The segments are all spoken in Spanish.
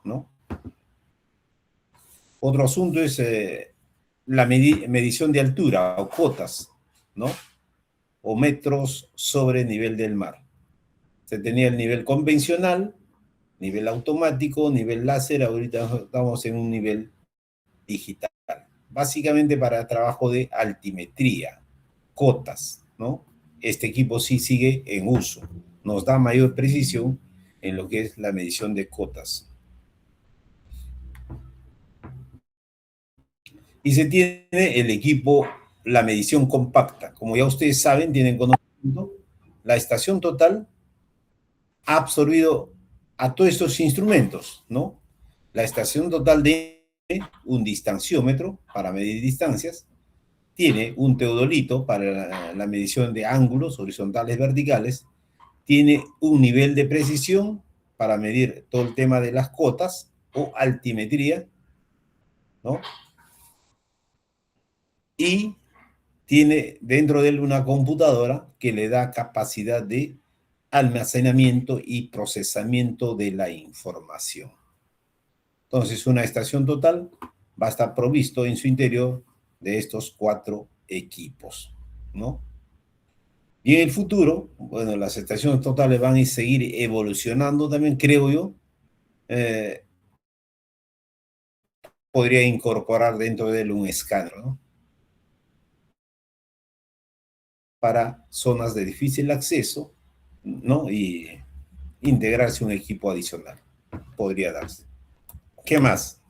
¿no? Otro asunto es la medición de altura o cotas, ¿no? O metros sobre nivel del mar. Se tenía el nivel convencional, nivel automático, nivel láser, ahorita estamos en un nivel digital. Básicamente para trabajo de altimetría, cotas, ¿no? Este equipo sí sigue en uso. Nos da mayor precisión en lo que es la medición de cotas. Y se tiene el equipo, la medición compacta. Como ya ustedes saben, tienen conocimiento, la estación total ha absorbido a todos estos instrumentos, ¿no? La estación total de un distanciómetro para medir distancias, tiene un teodolito para la medición de ángulos horizontales verticales, tiene un nivel de precisión para medir todo el tema de las cotas o altimetría, ¿no? Y tiene dentro de él una computadora que le da capacidad de almacenamiento y procesamiento de la información. Entonces, una estación total va a estar provisto en su interior de estos 4 equipos, ¿no? Y en el futuro, bueno, las estaciones totales van a seguir evolucionando también, creo yo. Podría incorporar dentro de él un escáner, ¿no? Para zonas de difícil acceso, ¿no? Y integrarse un equipo adicional. Podría darse. ¿Qué más?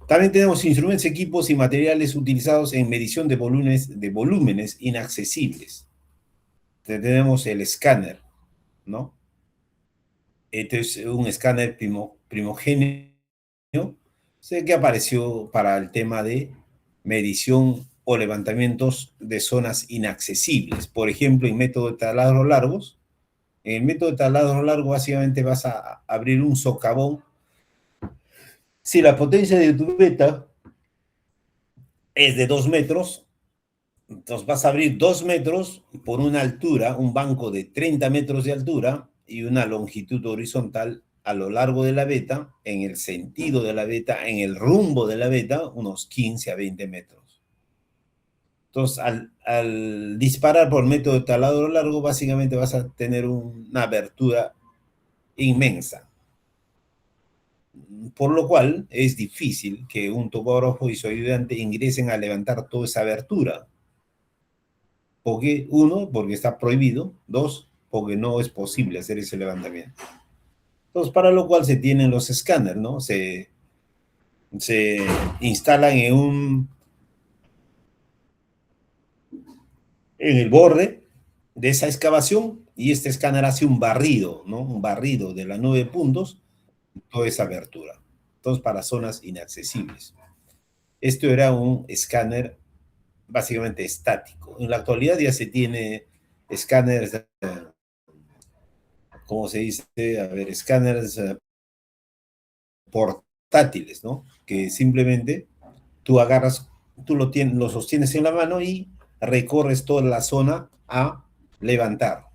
También tenemos instrumentos, equipos y materiales utilizados en medición de volúmenes inaccesibles. Tenemos el escáner, ¿no? Este es un escáner primogéneo, sé que apareció para el tema de medición o levantamientos de zonas inaccesibles. Por ejemplo, en método de taladros largos, en el método de taladro largo básicamente vas a abrir un socavón. Si la potencia de tu beta es de 2 metros, entonces vas a abrir 2 metros por una altura, un banco de 30 metros de altura y una longitud horizontal a lo largo de la veta, en el sentido de la veta, en el rumbo de la veta, unos 15 a 20 metros. Entonces, al disparar por método de taladro largo, básicamente vas a tener una abertura inmensa. Por lo cual, es difícil que un topógrafo y su ayudante ingresen a levantar toda esa abertura. Porque, uno, porque está prohibido. Dos, porque no es posible hacer ese levantamiento. Entonces, para lo cual se tienen los escáneres, ¿no? Se instalan en el borde de esa excavación y este escáner hace un barrido, ¿no? Un barrido de la 9 puntos, toda esa abertura. Entonces, para zonas inaccesibles. Esto era un escáner básicamente estático. En la actualidad ya se tiene escáneres, ¿cómo se dice? A ver, escáneres portátiles, ¿no? Que simplemente tú agarras, tú lo sostienes en la mano y recorres toda la zona a levantar.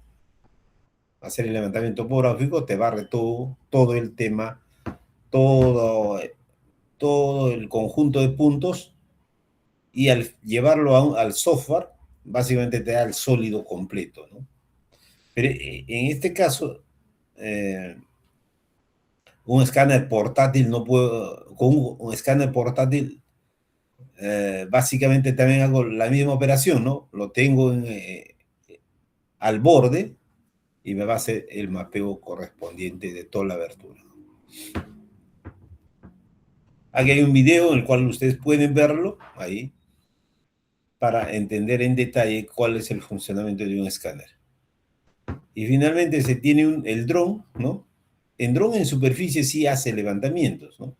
Hacer el levantamiento topográfico te barre todo el tema, todo, todo el conjunto de puntos y al llevarlo al software, básicamente te da el sólido completo, ¿no? Pero en este caso, un escáner portátil no puedo, con un escáner portátil, básicamente también hago la misma operación, ¿no? Lo tengo al borde y me va a hacer el mapeo correspondiente de toda la abertura. Aquí hay un video en el cual ustedes pueden verlo ahí para entender en detalle cuál es el funcionamiento de un escáner. Y finalmente se tiene el dron, ¿no? El dron en superficie sí hace levantamientos, ¿no?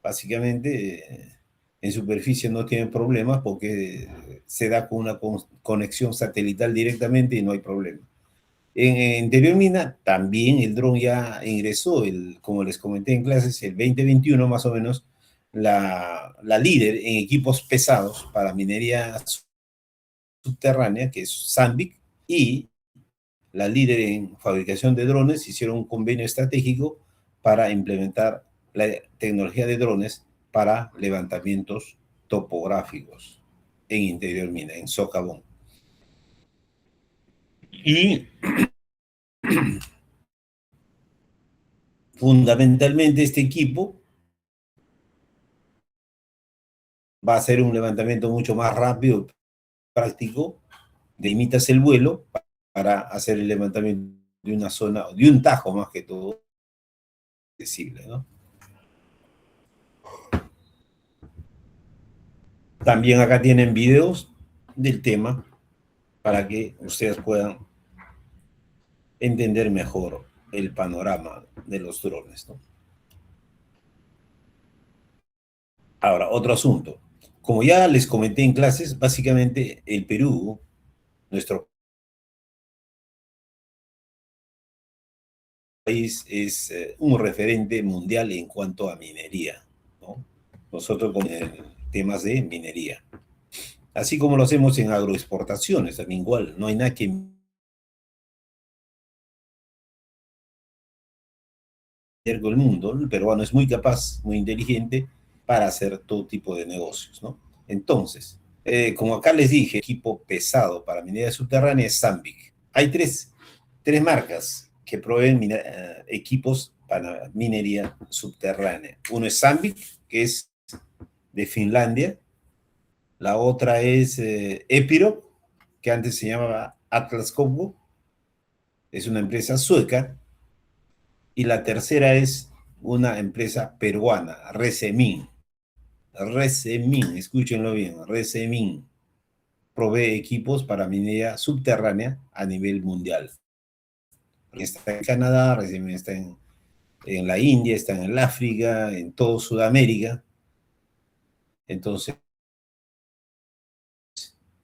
Básicamente en superficie no tiene problemas porque se da con una conexión satelital directamente y no hay problema. En interior mina también el dron ya ingresó, como les comenté en clases, el 2021 más o menos, la líder en equipos pesados para minería subterránea, que es Sandvik, y la líder en fabricación de drones, hicieron un convenio estratégico para implementar la tecnología de drones para levantamientos topográficos en interior mina, en socavón. Y fundamentalmente este equipo va a hacer un levantamiento mucho más rápido, práctico, limitas el vuelo para hacer el levantamiento de una zona, de un tajo más que todo, accesible, ¿no? También acá tienen videos del tema para que ustedes puedan entender mejor el panorama de los drones, ¿no? Ahora, otro asunto. Como ya les comenté en clases, básicamente el Perú, nuestro país, es un referente mundial en cuanto a minería, ¿no? Nosotros con temas de minería. Así como lo hacemos en agroexportaciones, también igual, no hay nada que con el mundo. El peruano es muy capaz, muy inteligente para hacer todo tipo de negocios, ¿no? Entonces, como acá les dije, equipo pesado para minería subterránea es Sandvik. Hay tres marcas que proveen equipos para minería subterránea. Uno es Sandvik, que es de Finlandia. La otra es Epiroc, que antes se llamaba Atlas Copco, es una empresa sueca. Y la tercera es una empresa peruana, Resemin. Resemin, escúchenlo bien, Resemin provee equipos para minería subterránea a nivel mundial. Está en Canadá, Resemin está en la India, está en el África, en todo Sudamérica. Entonces,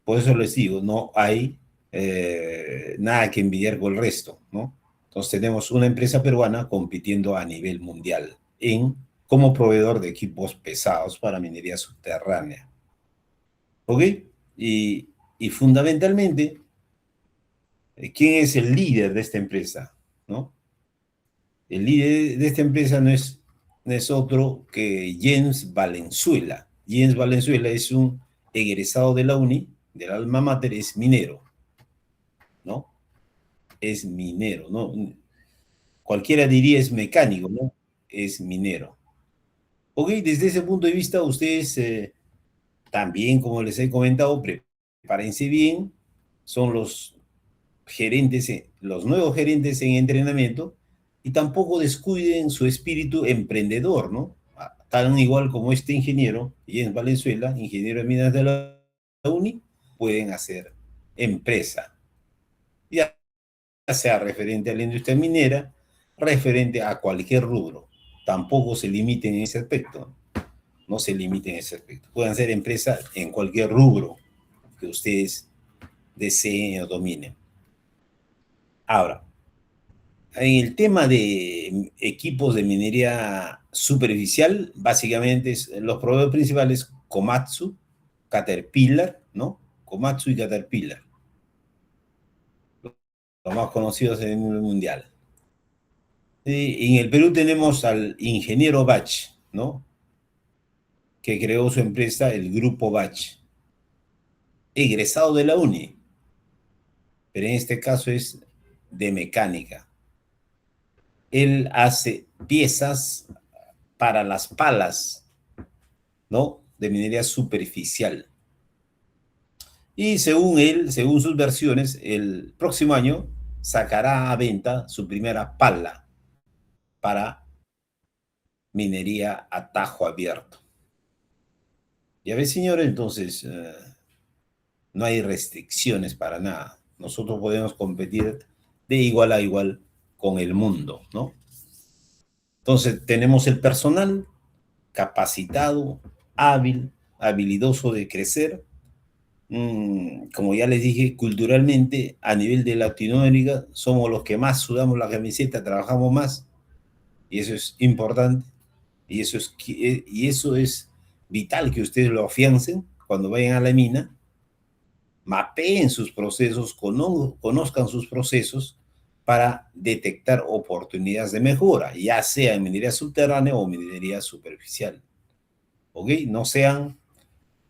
por eso les digo, no hay nada que envidiar con el resto, ¿no? Entonces tenemos una empresa peruana compitiendo a nivel mundial como proveedor de equipos pesados para minería subterránea. ¿Ok? Y, y fundamentalmente, ¿quién es el líder de esta empresa? ¿No? El líder de esta empresa no es otro que Jens Valenzuela. Jens Valenzuela es un egresado de la UNI, del alma mater, es minero, ¿no? Es minero, ¿no? Cualquiera diría es mecánico, ¿no? Es minero. Ok, desde ese punto de vista, ustedes también, como les he comentado, prepárense bien, son los gerentes, los nuevos gerentes en entrenamiento, y tampoco descuiden su espíritu emprendedor, ¿no? Tan igual como este ingeniero, y en Valenzuela, ingeniero de minas de la UNI, pueden hacer empresa, ya sea referente a la industria minera, referente a cualquier rubro. Tampoco se limiten en ese aspecto, no se limiten en ese aspecto. Pueden hacer empresa en cualquier rubro que ustedes deseen o dominen. Ahora, en el tema de equipos de minería superficial, básicamente los proveedores principales, Komatsu, Caterpillar, ¿no? Komatsu y Caterpillar, los más conocidos en el mundo mundial. En el Perú tenemos al ingeniero Bach, ¿no? Que creó su empresa, el Grupo Bach, egresado de la UNI, pero en este caso es de mecánica. Él hace piezas para las palas, ¿no? De minería superficial. Y según él, según sus versiones, el próximo año sacará a venta su primera pala para minería a tajo abierto. Ya ves, señores, entonces no hay restricciones para nada. Nosotros podemos competir de igual a igual con el mundo, ¿no? Entonces tenemos el personal capacitado, hábil, habilidoso de crecer. Como ya les dije, culturalmente, a nivel de Latinoamérica, somos los que más sudamos la camiseta, trabajamos más, y eso es importante, y eso es vital que ustedes lo afiancen cuando vayan a la mina, mapeen sus procesos, conozcan sus procesos, para detectar oportunidades de mejora, ya sea en minería subterránea o minería superficial. ¿Ok? No sean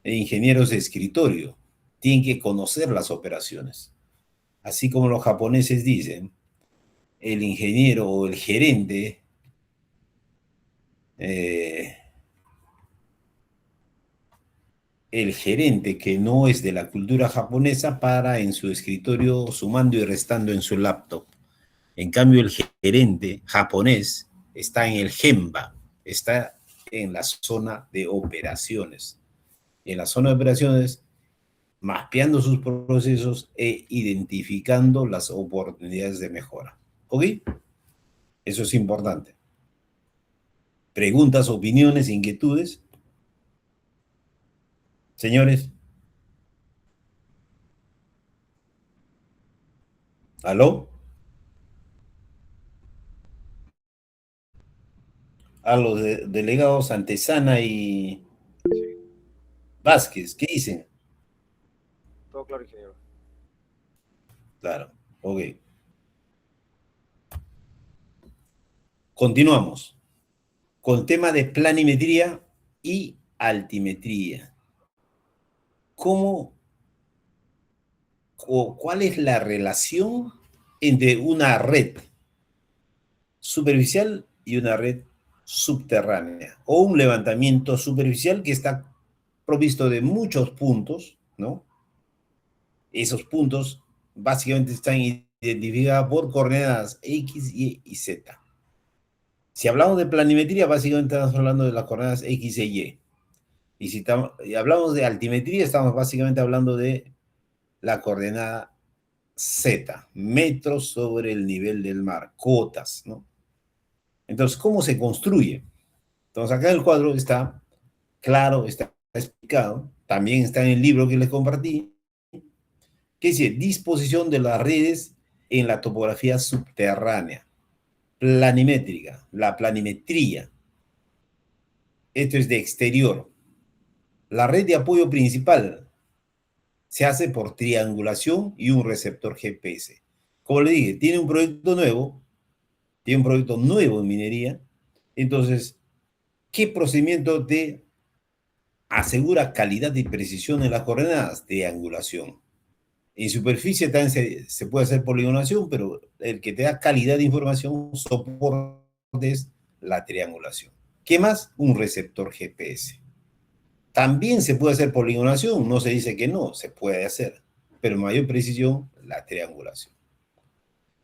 ingenieros de escritorio, tienen que conocer las operaciones. Así como los japoneses dicen, el ingeniero o el gerente eh, que no es de la cultura japonesa para en su escritorio sumando y restando en su laptop. En cambio, el gerente japonés está en el Gemba, está en la zona de operaciones. En la zona de operaciones, mapeando sus procesos e identificando las oportunidades de mejora. ¿Ok? Eso es importante. ¿Preguntas, opiniones, inquietudes? Señores, ¿aló? A los delegados Antesana y Sí, Vázquez, ¿qué dicen? todo claro, ingeniero. Claro, ok. Continuamos con tema de planimetría y altimetría. ¿Cómo o cuál es la relación entre una red superficial y una red subterránea? O un levantamiento superficial que está provisto de muchos puntos, ¿no? Esos puntos básicamente están identificados por coordenadas X, Y Z. Si hablamos de planimetría, básicamente estamos hablando de las coordenadas X e Y. Y si hablamos de altimetría, estamos básicamente hablando de la coordenada Z, metros sobre el nivel del mar, cotas, ¿no? Entonces, ¿cómo se construye? Entonces, acá en el cuadro está claro, está explicado, también está en el libro que les compartí, que dice disposición de las redes en la topografía subterránea, planimétrica, la planimetría. Esto es de exterior. La red de apoyo principal se hace por triangulación y un receptor GPS. Como le dije, tiene un proyecto nuevo en minería. Entonces, ¿qué procedimiento te asegura calidad y precisión en las coordenadas? De angulación. En superficie también se puede hacer poligonación, pero el que te da calidad de información, soporte es la triangulación. ¿Qué más? Un receptor GPS. También se puede hacer poligonación, no se dice que no, se puede hacer, pero mayor precisión, la triangulación.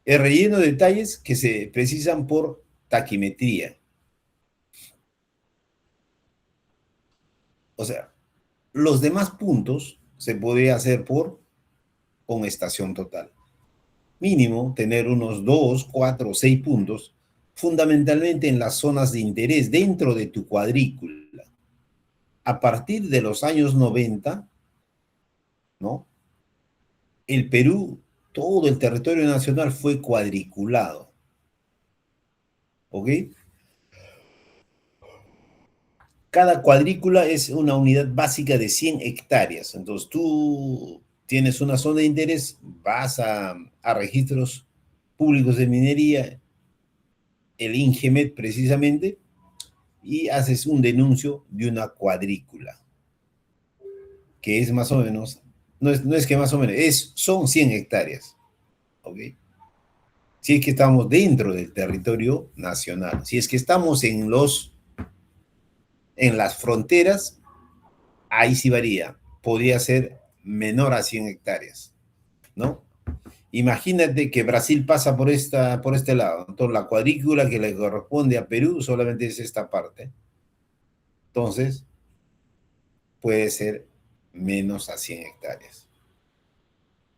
El relleno de detalles que se precisan por taquimetría. O sea, los demás puntos se puede hacer con estación total. Mínimo tener unos 2, 4, 6 puntos, fundamentalmente en las zonas de interés dentro de tu cuadrícula. A partir de los años 90, ¿no? El Perú, todo el territorio nacional fue cuadriculado, ¿ok? Cada cuadrícula es una unidad básica de 100 hectáreas. Entonces tú tienes una zona de interés, vas a registros públicos de minería, el INGEMET precisamente, y haces un denuncio de una cuadrícula, que es más o menos, no es que más o menos, son 100 hectáreas, ¿ok? Si es que estamos dentro del territorio nacional, si es que estamos en las fronteras, ahí sí varía, podría ser menor a 100 hectáreas, ¿no? Imagínate que Brasil pasa por este lado, entonces la cuadrícula que le corresponde a Perú solamente es esta parte, entonces puede ser menos a 100 hectáreas.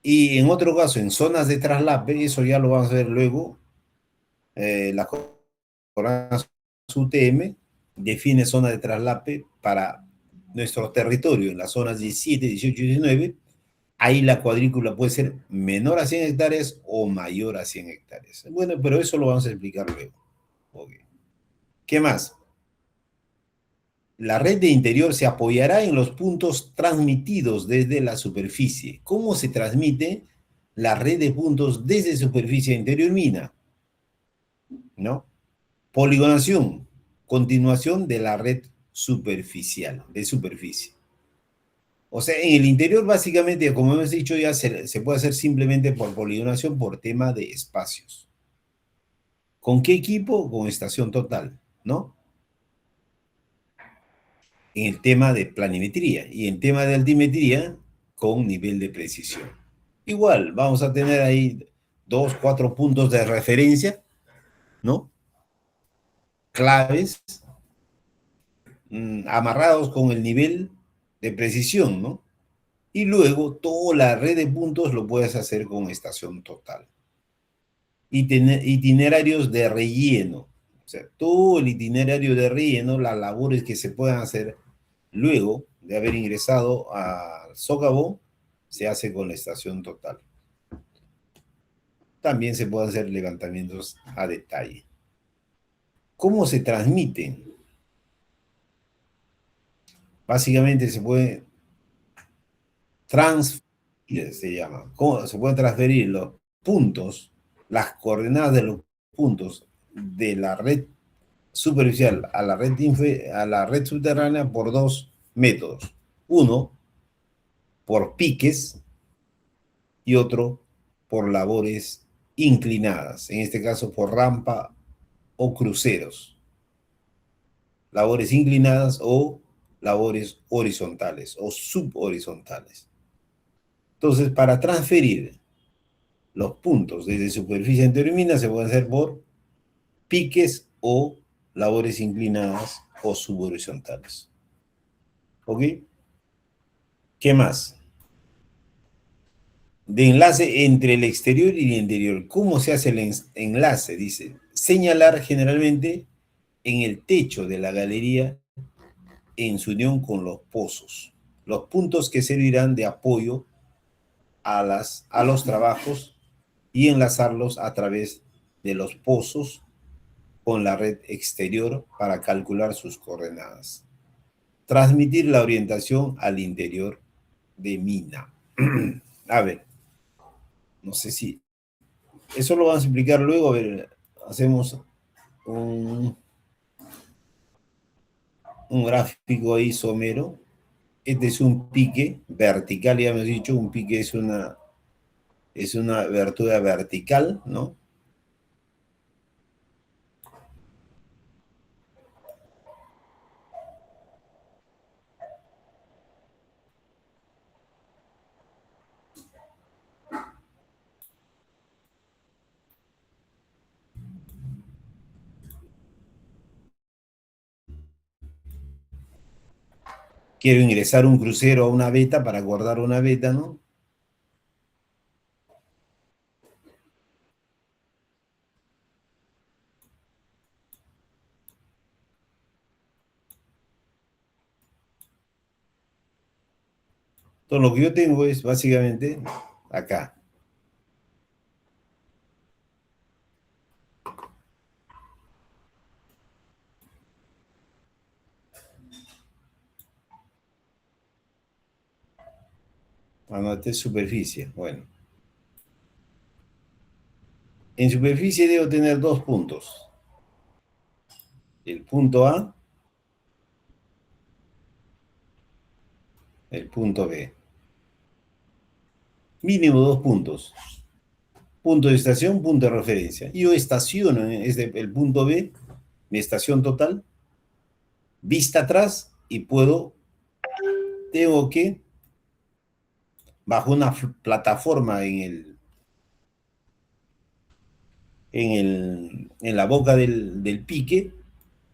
Y en otro caso, en zonas de traslape, eso ya lo vamos a ver luego, la coordenadas UTM define zona de traslape para nuestro territorio, en las zonas 17, 18 y 19, ahí la cuadrícula puede ser menor a 100 hectáreas o mayor a 100 hectáreas. Bueno, pero eso lo vamos a explicar luego. Okay. ¿Qué más? La red de interior se apoyará en los puntos transmitidos desde la superficie. ¿Cómo se transmite? la red de puntos desde superficie interior mina, ¿no? Poligonación, continuación de la red superficial, de superficie. O sea, en el interior básicamente, como hemos dicho, ya se puede hacer simplemente por poligonación por tema de espacios. ¿Con qué equipo? Con estación total, ¿no? En el tema de planimetría y en tema de altimetría con nivel de precisión. Igual, vamos a tener ahí 2, 4 puntos de referencia, ¿no? Claves, amarrados con el nivel de precisión, ¿no? Y luego toda la red de puntos lo puedes hacer con estación total. Y tener itinerarios de relleno. O sea, todo el itinerario de relleno, las labores que se puedan hacer luego de haber ingresado al socavón, se hace con la estación total. También se pueden hacer levantamientos a detalle. ¿Cómo se transmiten? Básicamente se puede transferir, se llama. ¿Cómo se pueden transferir los puntos, las coordenadas de los puntos de la red superficial a la red subterránea por dos métodos? Uno, por piques y otro por labores inclinadas, en este caso por rampa o cruceros. Labores inclinadas o labores horizontales o subhorizontales. Entonces, para transferir los puntos desde superficie anterior se pueden hacer por piques o labores inclinadas o subhorizontales. ¿Ok? ¿Qué más? De enlace entre el exterior y el interior. ¿Cómo se hace el enlace? Dice, señalar generalmente en el techo de la galería en su unión con los pozos. Los puntos que servirán de apoyo a los trabajos y enlazarlos a través de los pozos con la red exterior para calcular sus coordenadas. Transmitir la orientación al interior de mina. A ver, no sé si... Eso lo vamos a explicar luego. A ver, hacemos un, un gráfico ahí somero. Este es un pique vertical, ya hemos dicho, un pique es una abertura vertical, ¿no? Quiero ingresar un crucero a una veta para guardar una veta, ¿no? Entonces, lo que yo tengo es básicamente acá. Anoté superficie. Bueno, en superficie debo tener dos puntos. El punto A, el punto B. Mínimo dos puntos. Punto de estación, punto de referencia. Yo estaciono el punto B, mi estación total, vista atrás y tengo que, bajo una plataforma en la boca del pique,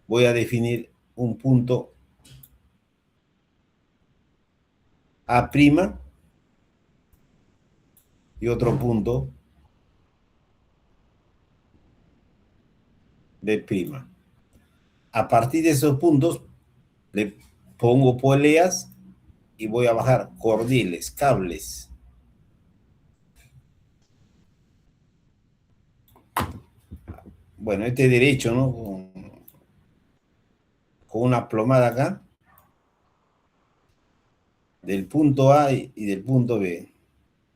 voy a definir un punto A' y otro punto B'. A partir de esos puntos le pongo poleas y voy a bajar cordiles, cables. Bueno, este derecho, ¿no? Con una plomada acá, del punto A y del punto B.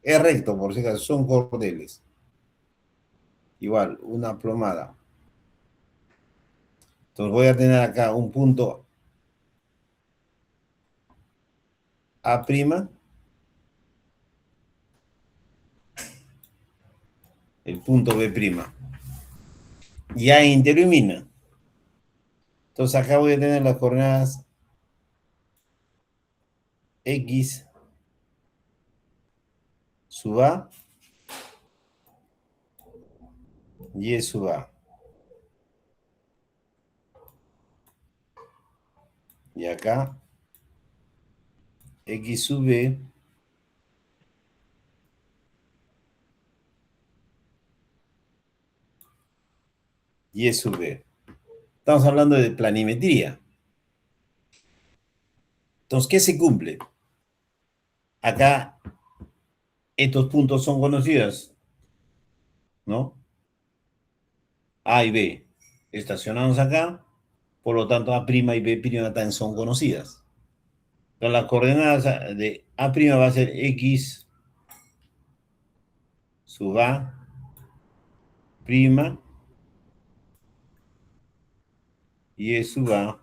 Es recto, por si acaso, son cordeles. Igual, una plomada. Entonces voy a tener acá un punto A', el punto B'. Ya intermina. Entonces acá voy a tener las coordenadas X sub A, Y sub A. Y acá X sub B, Y sub B. Estamos hablando de planimetría. Entonces, ¿qué se cumple? Acá estos puntos son conocidos, ¿no? A y B. Estacionados acá, por lo tanto A' y B' también son conocidas. Entonces, las coordenadas de A' va a ser X sub A', Y sub A',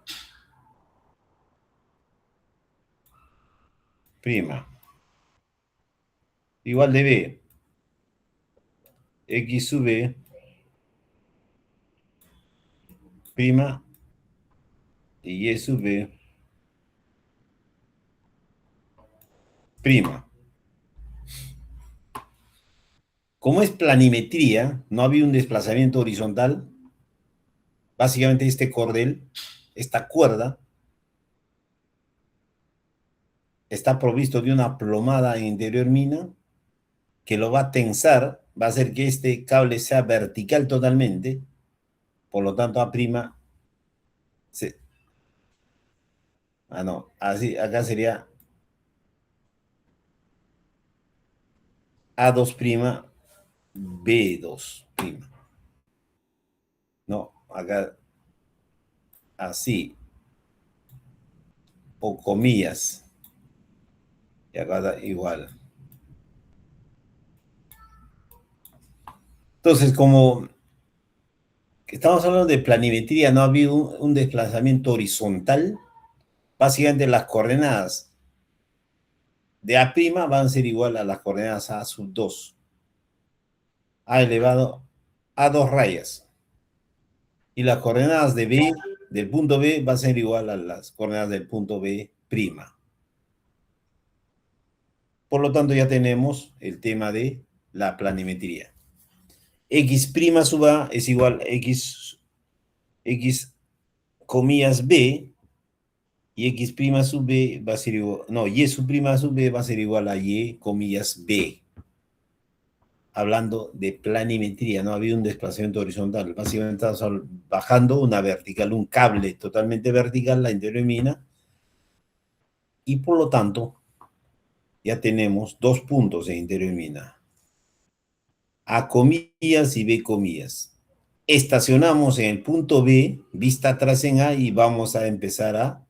igual de B, X sub B', y Y sub B'. Como es planimetría, no había un desplazamiento horizontal. Básicamente este cordel, esta cuerda, está provisto de una plomada en interior mina que lo va a tensar, va a hacer que este cable sea vertical totalmente, por lo tanto A', se, no, así, acá sería A2', B2'. No, acá así, o comillas, y acá da igual. Entonces, como estamos hablando de planimetría, no ha habido un desplazamiento horizontal. Básicamente las coordenadas de A' van a ser igual a las coordenadas A sub 2. A elevado a 2 rayas. Y las coordenadas de B, del punto B, va a ser igual a las coordenadas del punto B'. Por lo tanto, ya tenemos el tema de la planimetría. X' sub A es igual a X comillas B, y X' sub B va a ser igual, no, Y sub' sub B va a ser igual a Y comillas B. Hablando de planimetría, no ha habido un desplazamiento horizontal. Básicamente estamos bajando una vertical, un cable totalmente vertical, la intermina, y por lo tanto ya tenemos dos puntos en intermina. A comillas y B comillas. Estacionamos en el punto B, vista atrás en A, y vamos a empezar a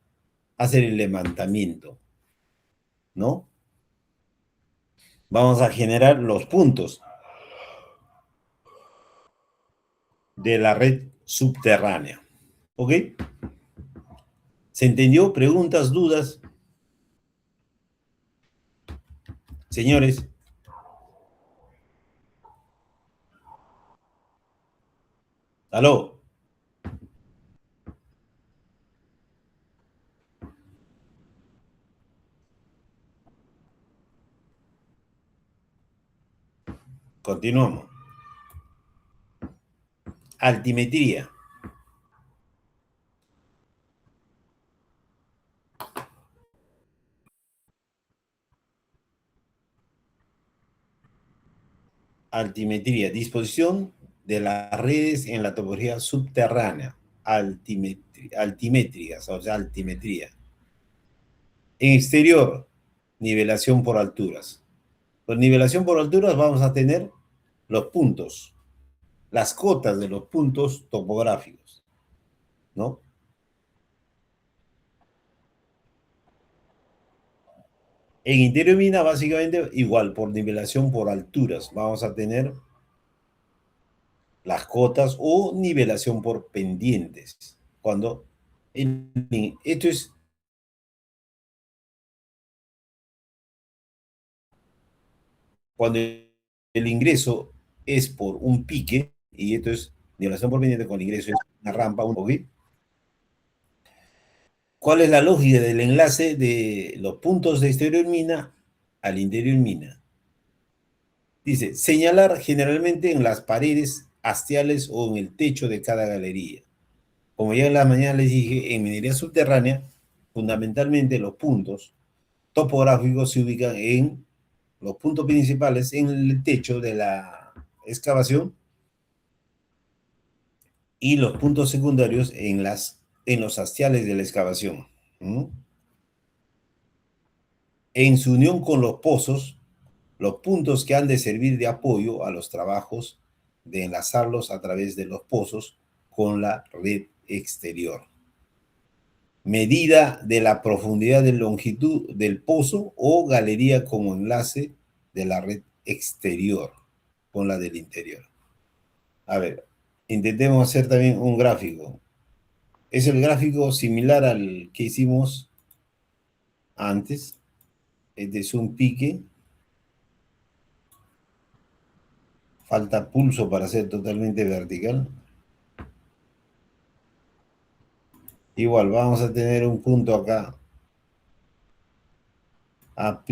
hacer el levantamiento, ¿no? Vamos a generar los puntos de la red subterránea. ¿Ok? ¿Se entendió? ¿Preguntas, dudas? Señores, aló. Continuamos. Altimetría. Altimetría. Disposición de las redes en la topografía subterránea. Altimétricas, o sea, altimetría. En exterior, nivelación por alturas. Con nivelación por alturas vamos a tener los puntos, las cotas de los puntos topográficos, ¿no? En interior mina, básicamente, igual, por nivelación por alturas, vamos a tener las cotas o nivelación por pendientes. Cuando esto es cuando el ingreso es por un pique, y esto es nivelación por pendiente, con el ingreso es una rampa, un bogey. ¿Cuál es la lógica del enlace de los puntos de exterior mina al interior mina? Dice, señalar generalmente en las paredes hastiales o en el techo de cada galería. Como ya en la mañana les dije, en minería subterránea, fundamentalmente los puntos topográficos se ubican en los puntos principales en el techo de la excavación y los puntos secundarios en los hastiales de la excavación. ¿Mm? En su unión con los pozos, los puntos que han de servir de apoyo a los trabajos de enlazarlos a través de los pozos con la red exterior. Medida de la profundidad de longitud del pozo o galería como enlace de la red exterior con la del interior. A ver, intentemos hacer también un gráfico. Es el gráfico similar al que hicimos antes. Este es un pique. Falta pulso para ser totalmente vertical. Igual, vamos a tener un punto acá, A',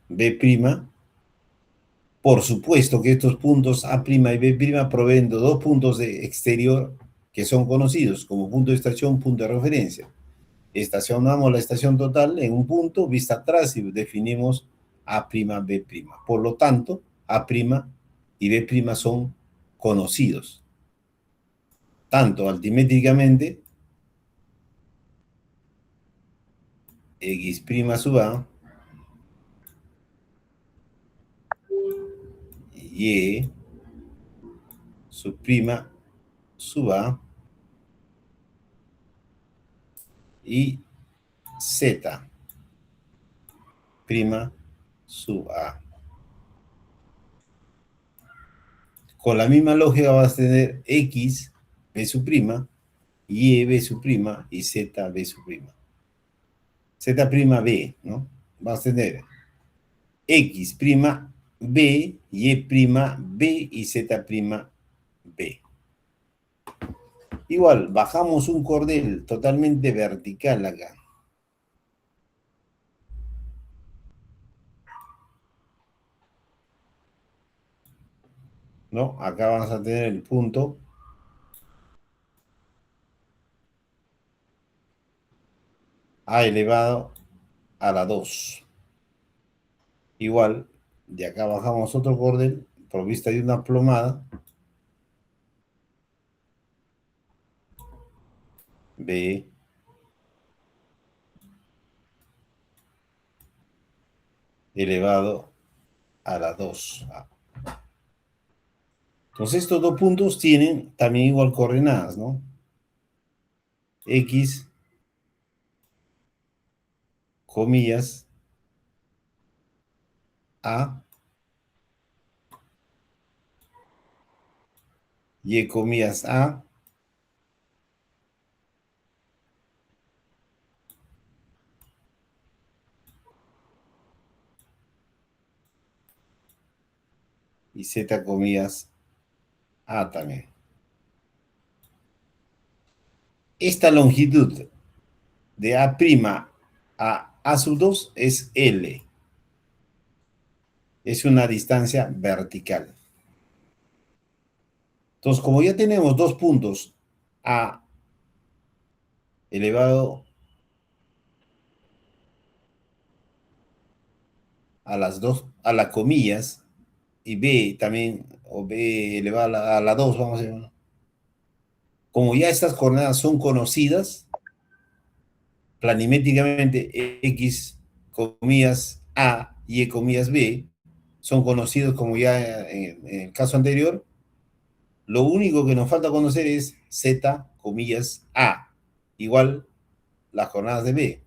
B'. Por supuesto que estos puntos A' y B' proveen de dos puntos de exterior que son conocidos como punto de extracción, punto de referencia. Estacionamos la estación total en un punto, vista atrás, y definimos A', B'. Por lo tanto, A' y B' son conocidos, tanto altimétricamente, X' sub A, Y sub prima sub A y Z prima sub A. Con la misma lógica vas a tener X B sub prima, Y B sub prima y Z B sub prima. Z prima B, ¿no? Vas a tener X prima B, Y prima B y Z prima B. Igual, bajamos un cordel totalmente vertical acá. ¿No? Acá vamos a tener el punto A elevado a la 2. Igual, de acá bajamos otro cordel provista de una plomada B elevado a la 2. Entonces estos dos puntos tienen también igual coordenadas, ¿no? X, comillas, A, Y, comillas, A, y Z, comillas, A también. Esta longitud de A' a A sub 2 es L. Es una distancia vertical. Entonces, como ya tenemos dos puntos A elevado a las dos, a las comillas, y B también, o B elevado a la 2, vamos a decir. Como ya estas coordenadas son conocidas, planimétricamente X, comillas A y E, comillas B, son conocidos como ya en el caso anterior, Lo único que nos falta conocer es Z, comillas, A, igual las coordenadas de B.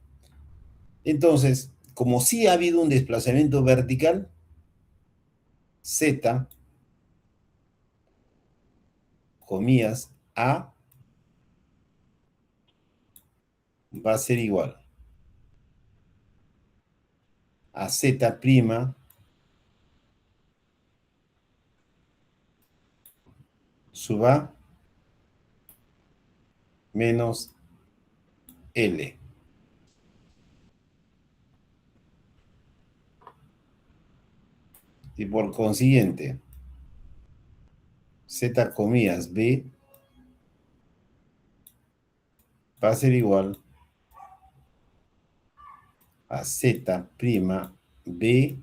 Entonces, como sí ha habido un desplazamiento vertical, Z, comillas, A va a ser igual a Z prima sub A menos L. Y por consiguiente, Z comillas B va a ser igual a Z prima B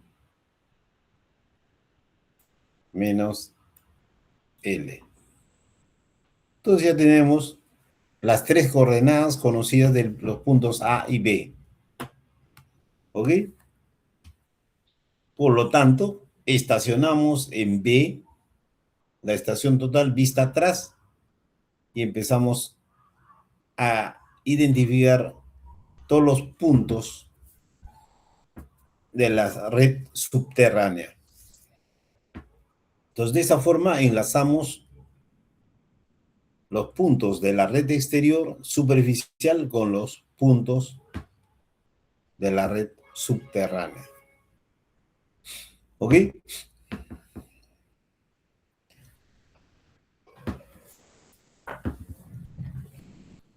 menos L. Entonces ya tenemos las tres coordenadas conocidas de los puntos A y B. ¿Ok? Por lo tanto, estacionamos en B la estación total vista atrás y empezamos a identificar todos los puntos de la red subterránea. Entonces, de esa forma enlazamos los puntos de la red exterior superficial con los puntos de la red subterránea. ¿Ok?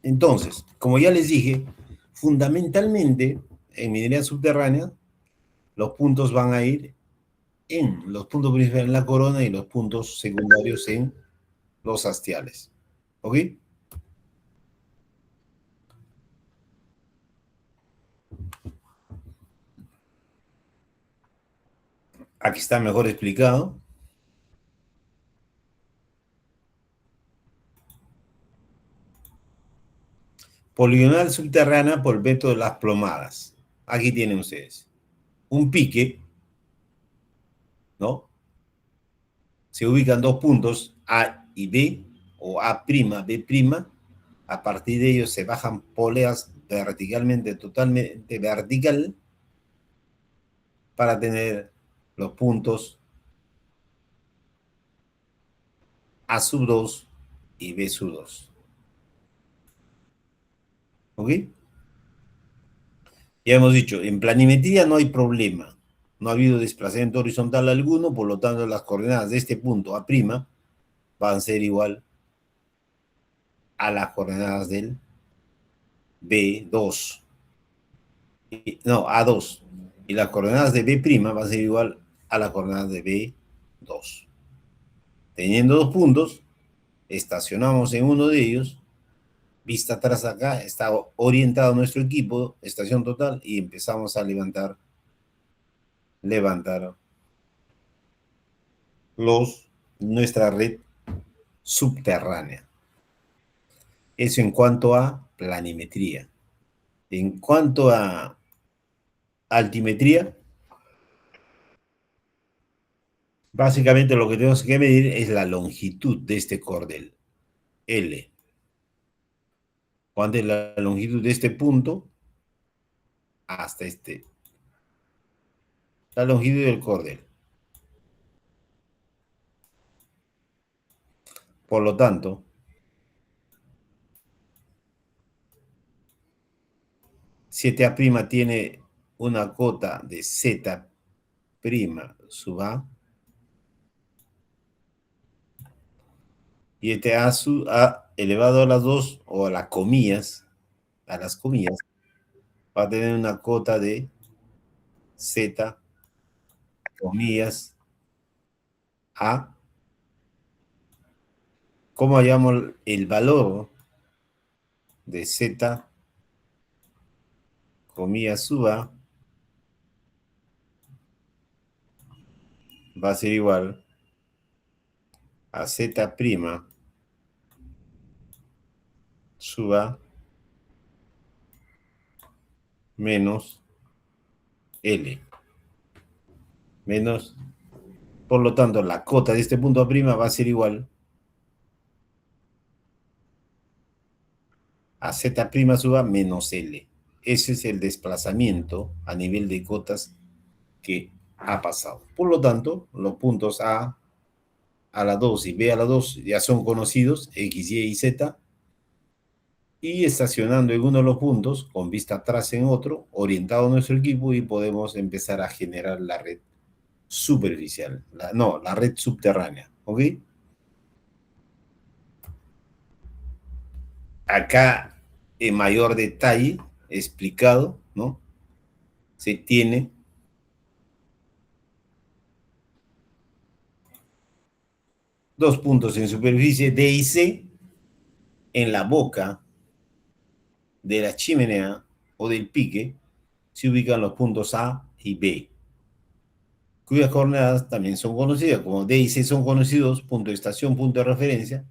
Entonces, como ya les dije, fundamentalmente en minería subterránea, los puntos van a ir en los puntos principales en la corona y los puntos secundarios en los hastiales. ¿Ok? Aquí está mejor explicado. Poligonal subterránea por el método de las plomadas. Aquí tienen ustedes. Un pique, ¿no? Se ubican dos puntos, A y B, o A', B'. A partir de ellos se bajan poleas verticalmente, totalmente vertical, para tener los puntos A sub 2 y B sub 2. ¿Ok? Ya hemos dicho, en planimetría no hay problema. No ha habido desplazamiento horizontal alguno, por lo tanto las coordenadas de este punto A' van a ser igual a las coordenadas del B2. No, A2. Y las coordenadas de B' van a ser igual a las coordenadas de B2. Teniendo dos puntos, estacionamos en uno de ellos, vista atrás acá, está orientado nuestro equipo, estación total, y empezamos a levantar nuestra red subterránea. Eso en cuanto a planimetría. En cuanto a altimetría, básicamente lo que tenemos que medir es la longitud de este cordel, L. ¿Cuánta es la longitud de este punto hasta este? La longitud del cordel. Por lo tanto, 7A' tiene una cota de Z' sub A, y este A sub A elevado a las 2 o a las comillas, va a tener una cota de Z, comillas, A. ¿Cómo hallamos el valor de Z, comillas, sub A? Va a ser igual a Z' sub A menos L. Menos, por lo tanto, la cota de este punto A' va a ser igual a Z' sub A menos L. Ese es el desplazamiento a nivel de cotas que ha pasado. Por lo tanto, los puntos a la 2 y B a la 2 ya son conocidos, X, Y y Z, y estacionando en uno de los puntos, con vista atrás en otro, orientado a nuestro equipo, y podemos empezar a generar la red superficial, la red subterránea, ¿ok? Acá, en mayor detalle, explicado, ¿no? Se tiene dos puntos en superficie D y C en la boca de la chimenea o del pique. Se ubican los puntos A y B, cuyas coordenadas también son conocidas, como D y C son conocidos, punto de estación, punto de referencia,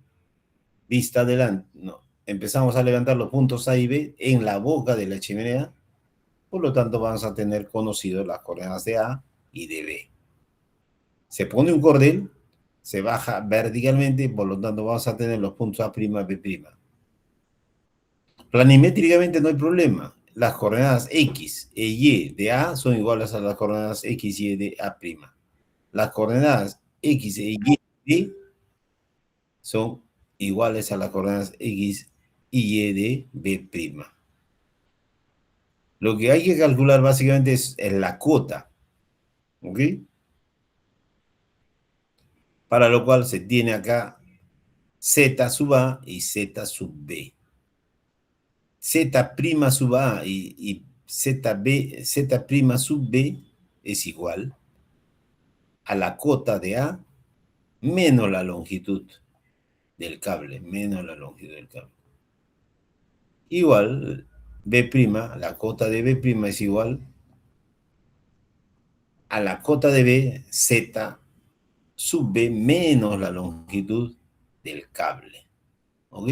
vista adelante, no. Empezamos a levantar los puntos A y B en la boca de la chimenea, por lo tanto vamos a tener conocidos las coordenadas de A y de B. Se pone un cordel, se baja verticalmente, por lo tanto vamos a tener los puntos A', B'. Planimétricamente no hay problema. Las coordenadas X e Y de A son iguales a las coordenadas X y Y de A'. Las coordenadas X e Y de B son iguales a las coordenadas X y Y de B'. Lo que hay que calcular básicamente es la cota, ¿ok? Para lo cual se tiene acá Z sub A y Z sub B. Z' sub A y Z' sub B es igual a la cota de A menos la longitud del cable, menos la longitud del cable. Igual, B', la cota de B' es igual a la cota de B, Z sub B menos la longitud del cable. ¿Ok?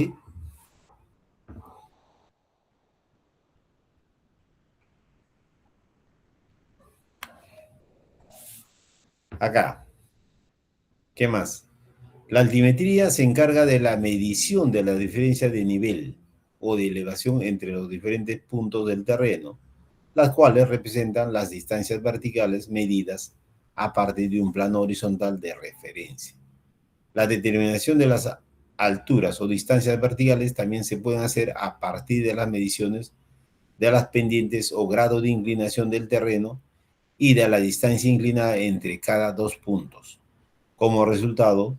Acá, ¿qué más? La altimetría se encarga de la medición de la diferencia de nivel o de elevación entre los diferentes puntos del terreno, las cuales representan las distancias verticales medidas a partir de un plano horizontal de referencia. La determinación de las alturas o distancias verticales también se pueden hacer a partir de las mediciones de las pendientes o grado de inclinación del terreno y de la distancia inclinada entre cada dos puntos. Como resultado,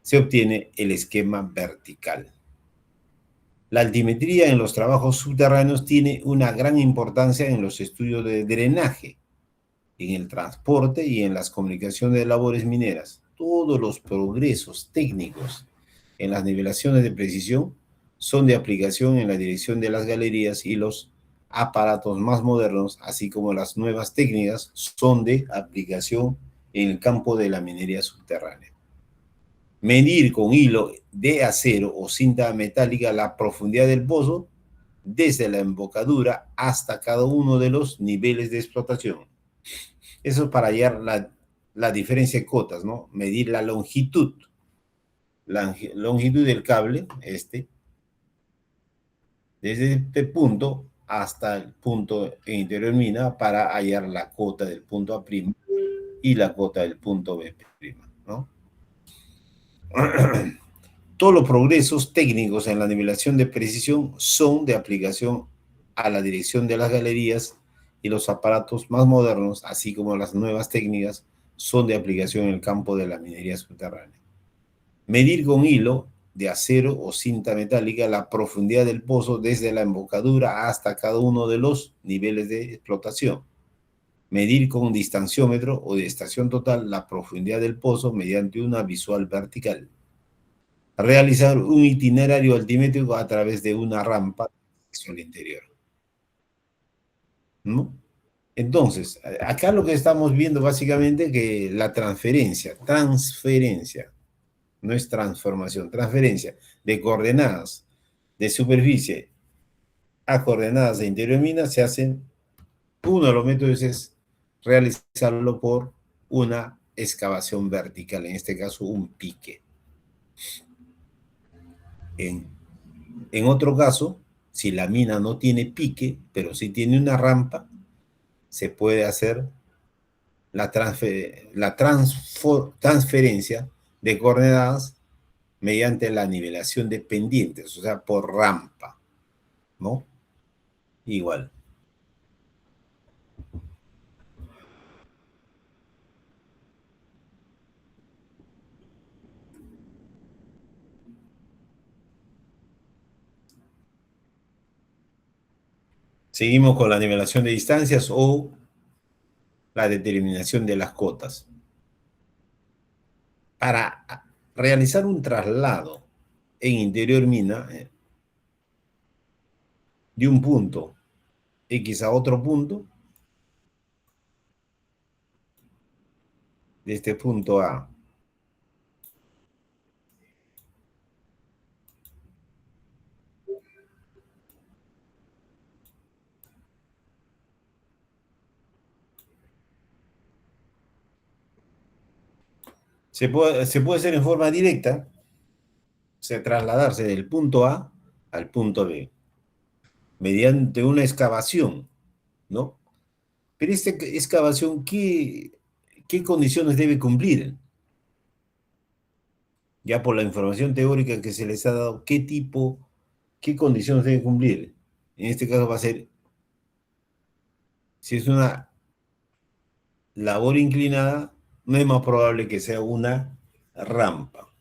se obtiene el esquema vertical. La altimetría en los trabajos subterráneos tiene una gran importancia en los estudios de drenaje, en el transporte y en las comunicaciones de labores mineras. Todos los progresos técnicos en las nivelaciones de precisión son de aplicación en la dirección de las galerías, y los aparatos más modernos, así como las nuevas técnicas, son de aplicación en el campo de la minería subterránea. Medir con hilo de acero o cinta metálica la profundidad del pozo desde la embocadura hasta cada uno de los niveles de explotación. Eso es para hallar la diferencia de cotas, ¿no? Medir la longitud del cable, desde este punto hasta el punto en interior mina, para hallar la cota del punto A' y la cota del punto B', ¿no? Todos los progresos técnicos en la nivelación de precisión son de aplicación a la dirección de las galerías, y los aparatos más modernos, así como las nuevas técnicas, son de aplicación en el campo de la minería subterránea. Medir con hilo de acero o cinta metálica la profundidad del pozo desde la embocadura hasta cada uno de los niveles de explotación. Medir con distanciómetro o de estación total la profundidad del pozo mediante una visual vertical. Realizar un itinerario altimétrico a través de una rampa al interior, ¿no? Entonces, acá lo que estamos viendo básicamente que la transferencia, no es transformación, transferencia de coordenadas de superficie a coordenadas de interior de mina se hacen, uno de los métodos es realizarlo por una excavación vertical, en este caso un pique. En otro caso, Si la mina no tiene pique, pero sí tiene una rampa, se puede hacer transferencia de coordenadas mediante la nivelación de pendientes, o sea, por rampa, ¿no? Igual. Seguimos con la nivelación de distancias o la determinación de las cotas. Para realizar un traslado en interior mina de un punto X a otro punto, de este punto A se puede hacer en forma directa, o sea, trasladarse del punto A al punto B, mediante una excavación, ¿no? Pero esta excavación, ¿qué condiciones debe cumplir? Ya por la información teórica que se les ha dado, qué condiciones debe cumplir? En este caso va a ser, si es una labor inclinada, no es más probable que sea una rampa.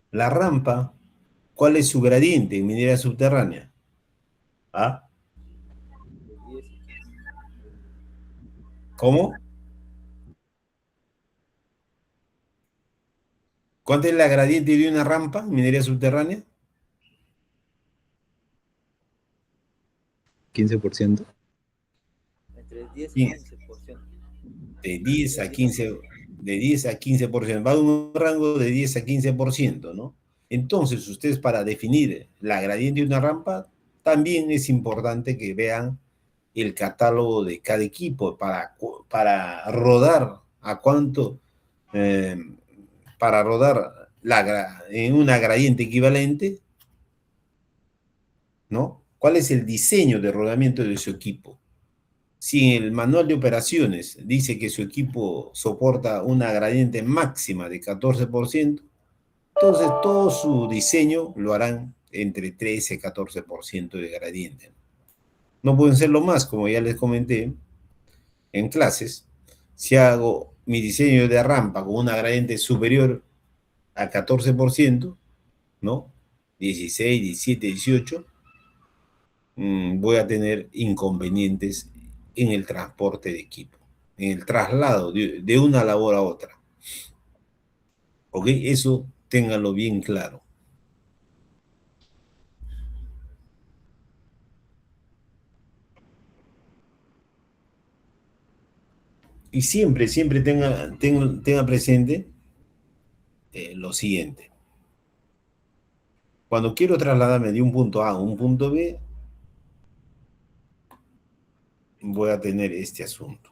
La rampa, ¿cuál es su gradiente en minería subterránea? ¿Ah? De 10 y 15. ¿Cómo? ¿Cuánto es la gradiente de una rampa en minería subterránea? 15%. Entre 10 y Sí, 15%. de De 10 a 10 y 15, 15. de 10 a 15%. Va a un rango de 10 a 15%, ¿no? Entonces, ustedes para definir la gradiente de una rampa, también es importante que vean el catálogo de cada equipo para rodar a cuánto, eh, para rodar en una gradiente equivalente, ¿no? ¿Cuál es el diseño de rodamiento de su equipo? Si el manual de operaciones dice que su equipo soporta una gradiente máxima de 14%, entonces todo su diseño lo harán entre 13 y 14% de gradiente. No pueden serlo más, como ya les comenté en clases. Si hago mi diseño de rampa con una gradiente superior a 14%, ¿no? 16, 17, 18, voy a tener inconvenientes en el transporte de equipo, en el traslado de una labor a otra. ¿Ok? Eso ténganlo bien claro. Y siempre, siempre tenga presente lo siguiente. Cuando quiero trasladarme de un punto A a un punto B, voy a tener este asunto.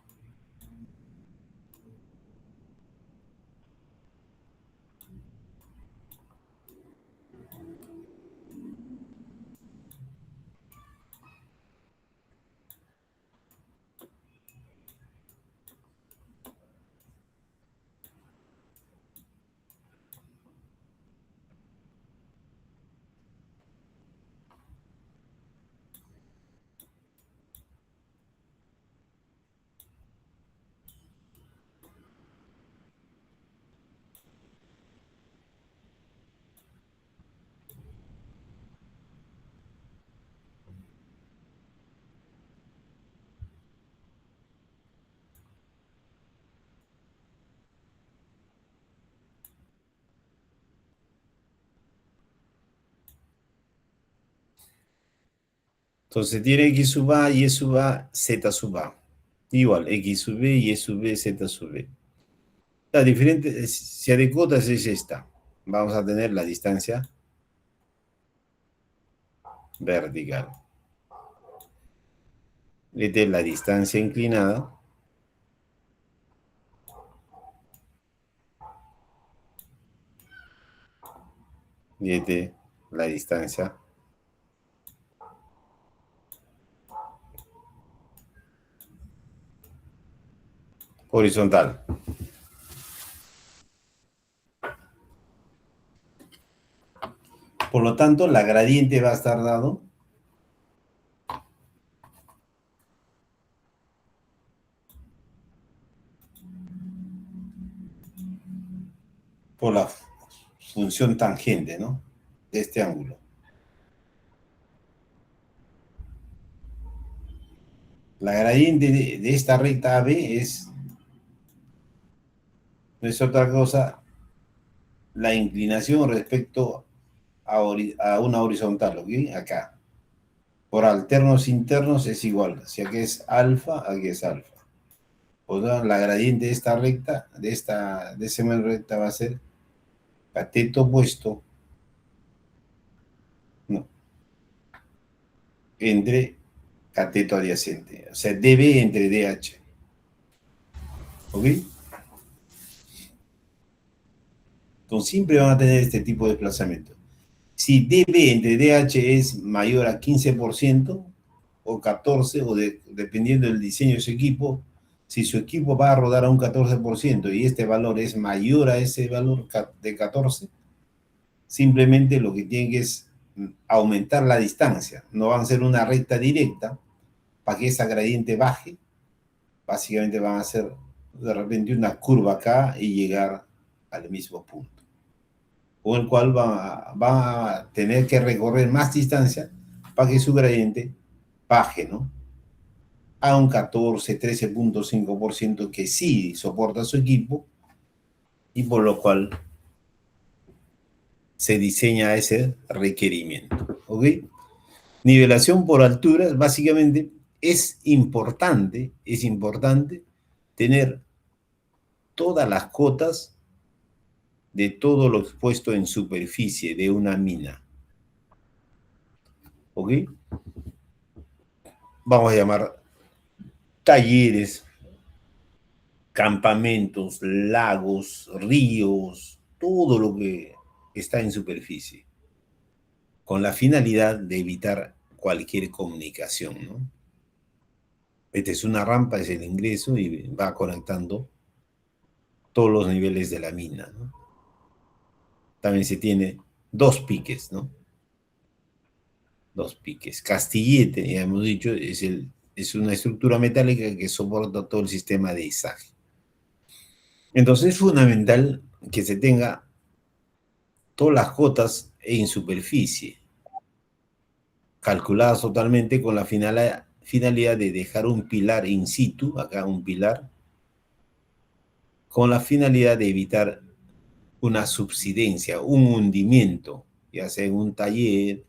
Entonces tiene X sub A, Y sub A, Z sub A. Igual, X sub B, Y sub B, Z sub B. La diferente, si de cuotas es esta. Vamos a tener la distancia vertical. Esta es la distancia inclinada. Y esta es la distancia horizontal. Por lo tanto, la gradiente va a estar dado por la función tangente, ¿no? De este ángulo. La gradiente de esta recta AB no es otra cosa la inclinación respecto a una horizontal, ¿ok? Acá. Por alternos internos es igual. Si aquí es alfa, aquí es alfa. O sea, la gradiente de esta recta, de esa recta va a ser cateto opuesto, no, entre cateto adyacente. O sea, DB entre DH. ¿Ok? Entonces siempre van a tener este tipo de desplazamiento. Si DB entre DH es mayor a 15% o 14%, dependiendo del diseño de su equipo, si su equipo va a rodar a un 14% y este valor es mayor a ese valor de 14%, simplemente lo que tienen que es aumentar la distancia. No van a ser una recta directa para que esa gradiente baje. Básicamente van a hacer de repente una curva acá y llegar al mismo punto. Con el cual va a tener que recorrer más distancia para que su gradiente baje, ¿no? A un 14, 13.5% que sí soporta su equipo y por lo cual se diseña ese requerimiento. ¿Ok? Nivelación por alturas, básicamente es importante tener todas las cotas de todo lo expuesto en superficie de una mina. ¿Ok? Vamos a llamar talleres, campamentos, lagos, ríos, todo lo que está en superficie, con la finalidad de evitar cualquier comunicación, ¿no? Esta es una rampa, es el ingreso y va conectando todos los niveles de la mina, ¿no? También se tiene dos piques, ¿no? Dos piques. Castillete, ya hemos dicho, es una estructura metálica que soporta todo el sistema de izaje. Entonces es fundamental que se tenga todas las cotas en superficie, calculadas totalmente con la finalidad de dejar un pilar in situ, acá un pilar, con la finalidad de evitar una subsidencia, un hundimiento, ya sea en un taller,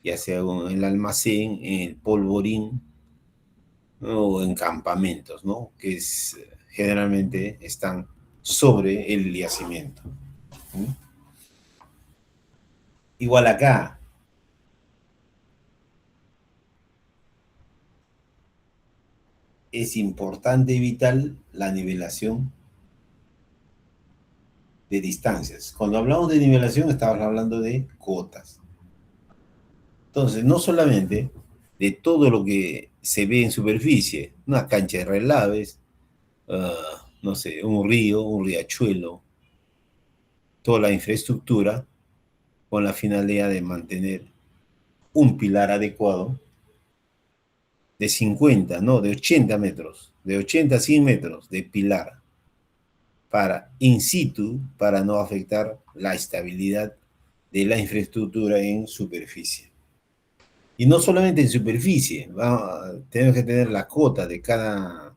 ya sea en el almacén, en el polvorín, ¿no? O en campamentos, ¿no? Que generalmente están sobre el yacimiento. ¿Sí? Igual acá, es importante y vital la nivelación de distancias. Cuando hablamos de nivelación, estamos hablando de cotas. Entonces, no solamente de todo lo que se ve en superficie, una cancha de relaves, no sé, un río, un riachuelo, toda la infraestructura con la finalidad de mantener un pilar adecuado de 50, no, de 80 metros, de 80 a 100 metros de pilar para in situ, para no afectar la estabilidad de la infraestructura en superficie. Y no solamente en superficie, tenemos que tener la cota de cada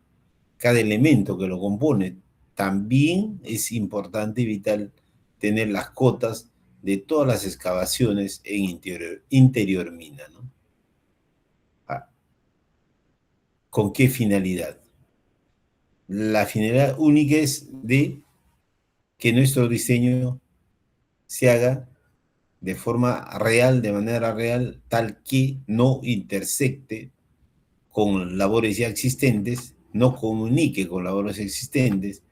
elemento que lo compone. También es importante y vital tener las cotas de todas las excavaciones en interior mina, ¿no? Ah, ¿con qué finalidad? La finalidad única es de que nuestro diseño se haga de forma real, de manera real, tal que no intersecte con labores ya existentes, no comunique con labores existentes,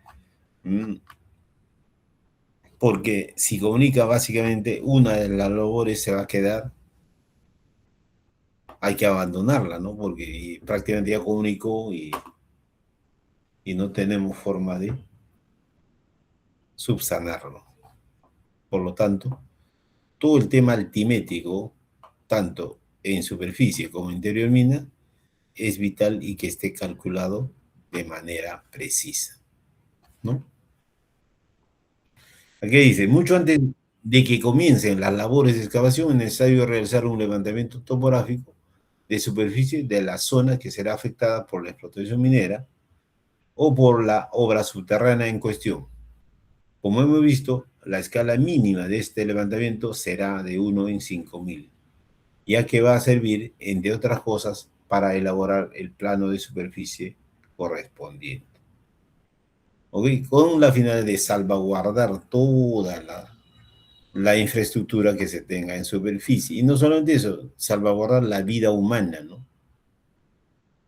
porque si comunica básicamente una de las labores se va a quedar, hay que abandonarla, ¿no? Porque prácticamente ya comunicó y y no tenemos forma de subsanarlo. Por lo tanto, todo el tema altimétrico, tanto en superficie como en interior mina, es vital y que esté calculado de manera precisa, ¿no? Aquí dice, mucho antes de que comiencen las labores de excavación es necesario realizar un levantamiento topográfico de superficie de la zona que será afectada por la explotación minera o por la obra subterránea en cuestión. Como hemos visto, la escala mínima de este levantamiento será de 1 en 5.000, ya que va a servir, entre otras cosas, para elaborar el plano de superficie correspondiente. ¿Okay? Con la finalidad de salvaguardar toda la infraestructura que se tenga en superficie. Y no solamente eso, salvaguardar la vida humana, ¿no?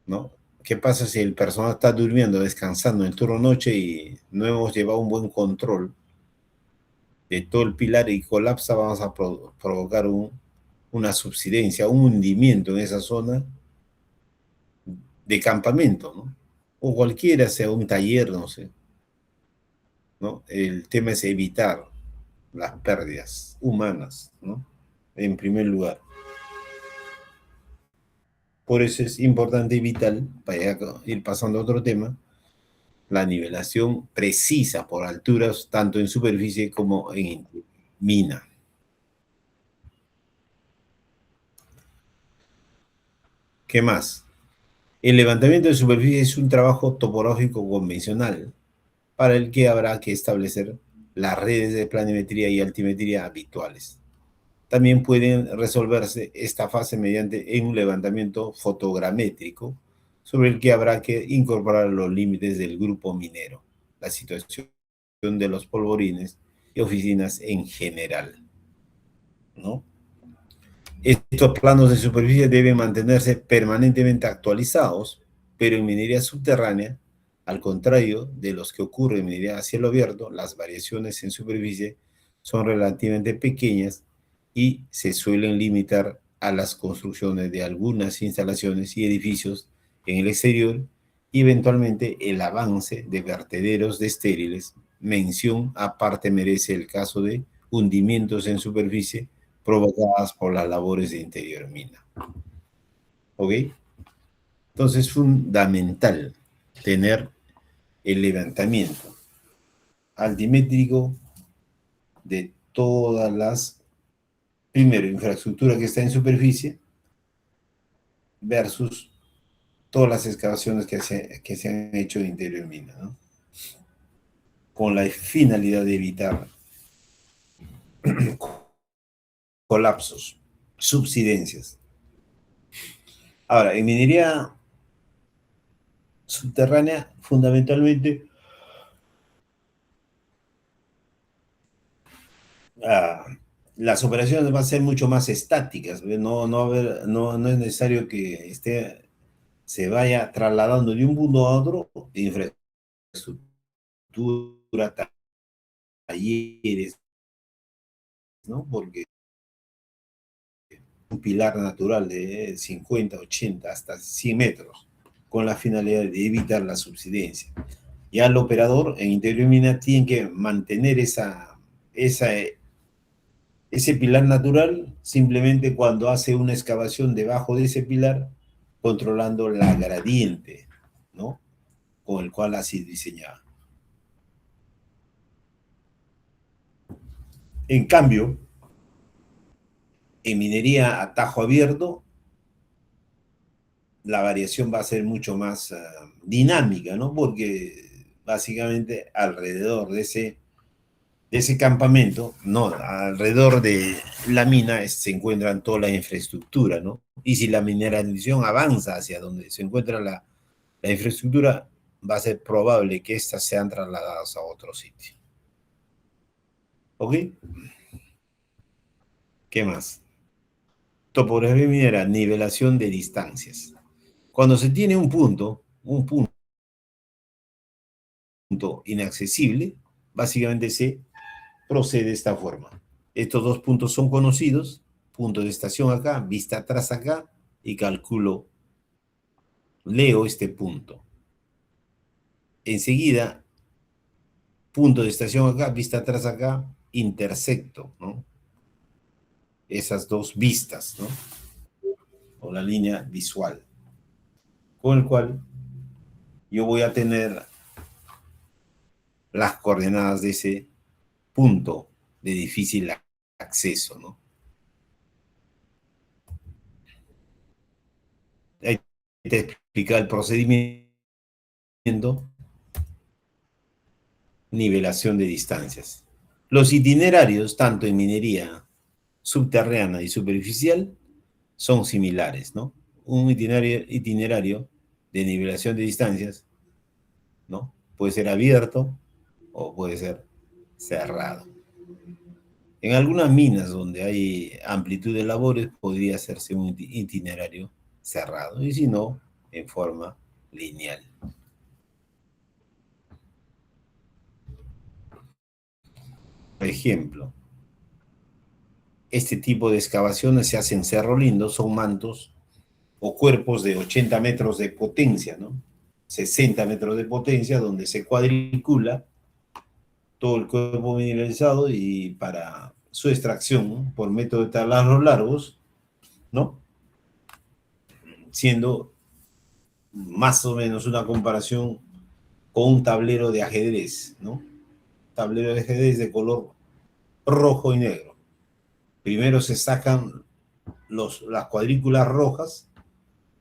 ¿No? ¿Qué pasa si el personal está durmiendo, descansando en el turno noche y no hemos llevado un buen control de todo el pilar y colapsa? Vamos a provocar una subsidencia, un hundimiento en esa zona de campamento, ¿no? O cualquiera, sea un taller, no sé, ¿no? El tema es evitar las pérdidas humanas, ¿no? En primer lugar. Por eso es importante y vital, para ir pasando a otro tema, la nivelación precisa por alturas, tanto en superficie como en mina. ¿Qué más? El levantamiento de superficie es un trabajo topográfico convencional, para el que habrá que establecer las redes de planimetría y altimetría habituales. También pueden resolverse esta fase mediante un levantamiento fotogramétrico, sobre el que habrá que incorporar los límites del grupo minero, la situación de los polvorines y oficinas en general, ¿no? Estos planos de superficie deben mantenerse permanentemente actualizados, pero en minería subterránea, al contrario de los que ocurren en minería a cielo abierto, las variaciones en superficie son relativamente pequeñas y se suelen limitar a las construcciones de algunas instalaciones y edificios en el exterior y eventualmente el avance de vertederos de estériles. Mención aparte merece el caso de hundimientos en superficie provocadas por las labores de interior mina. ¿Ok? Entonces es fundamental tener el levantamiento altimétrico de todas las, primero, infraestructura que está en superficie versus todas las excavaciones que se han hecho de interior mina, ¿no? Con la finalidad de evitar colapsos, subsidencias. Ahora, en minería subterránea, fundamentalmente, ah, las operaciones van a ser mucho más estáticas, no es necesario que se vaya trasladando de un punto a otro infraestructura, talleres, ¿no? Porque un pilar natural de 50, 80, hasta 100 metros, con la finalidad de evitar la subsidencia. Ya el operador en interior mina tiene que mantener ese pilar natural simplemente cuando hace una excavación debajo de ese pilar, controlando la gradiente, ¿no? Con el cual ha sido diseñado. En cambio, en minería a tajo abierto, la variación va a ser mucho más dinámica, ¿no? Porque básicamente alrededor de ese campamento, no, alrededor de la mina se encuentran toda la infraestructura, ¿no? Y si la mineralización avanza hacia donde se encuentra la infraestructura, va a ser probable que éstas sean trasladadas a otro sitio. ¿Ok? ¿Qué más? Topografía minera, nivelación de distancias. Cuando se tiene un punto inaccesible, básicamente se procede de esta forma. Estos dos puntos son conocidos, punto de estación acá, vista atrás acá, y calculo, leo este punto. enseguida, punto de estación acá, vista atrás acá, intersecto, ¿no? Esas dos vistas, ¿no? O la línea visual, con el cual yo voy a tener las coordenadas de ese punto de difícil acceso, ¿no? Ahí te explica el procedimiento, nivelación de distancias. Los itinerarios, tanto en minería subterránea y superficial, son similares, ¿no? Un itinerario de nivelación de distancias, ¿no? Puede ser abierto o puede ser cerrado. En algunas minas donde hay amplitud de labores podría hacerse un itinerario cerrado y si no, en forma lineal. Por ejemplo, este tipo de excavaciones se hacen en Cerro Lindo, son mantos o cuerpos de 80 metros de potencia, ¿no? 60 metros de potencia, donde se cuadricula todo el cuerpo mineralizado y para su extracción, ¿no? Por método de taladros largos, ¿no? Siendo más o menos una comparación con un tablero de ajedrez, ¿no? Tablero de ajedrez de color rojo y negro. Primero se sacan las cuadrículas rojas,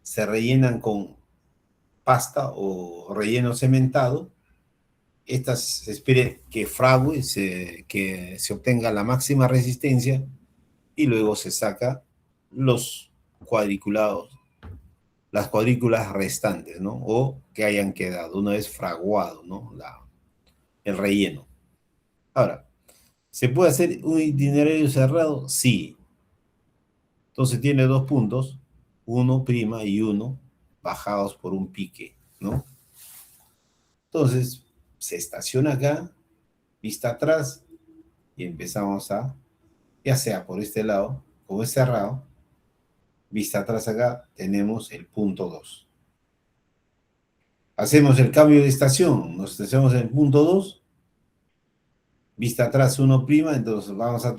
se rellenan con pasta o relleno cementado. Estas se espera que frague, que se obtenga la máxima resistencia y luego se saca los cuadriculados, las cuadrículas restantes, ¿no? O que hayan quedado una vez fraguado, ¿no? El relleno. Ahora, ¿se puede hacer un itinerario cerrado? Sí. Entonces tiene dos puntos, uno prima y uno bajados por un pique, ¿no? Entonces se estaciona acá, vista atrás, y empezamos a, ya sea por este lado, como es cerrado, vista atrás acá, tenemos el punto 2. Hacemos el cambio de estación, nos estacionamos en el punto 2, vista atrás 1', entonces vamos a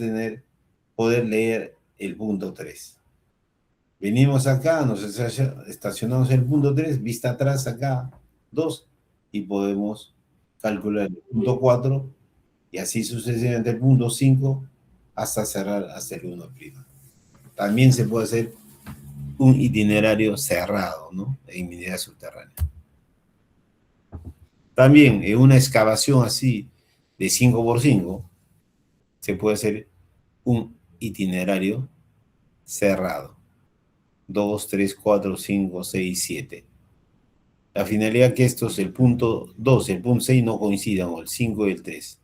poder leer el punto 3. Venimos acá, nos estacionamos en el punto 3, vista atrás acá 2, y podemos calcular el punto 4, y así sucesivamente el punto 5, hasta cerrar hasta el 1'. También se puede hacer un itinerario cerrado, ¿no? En minería subterránea. También en una excavación así de 5×5 se puede hacer un itinerario cerrado. 2, 3, 4, 5, 6, 7. La finalidad que estos, el punto 2 y el punto 6 no coincidan, o el 5 y el 3.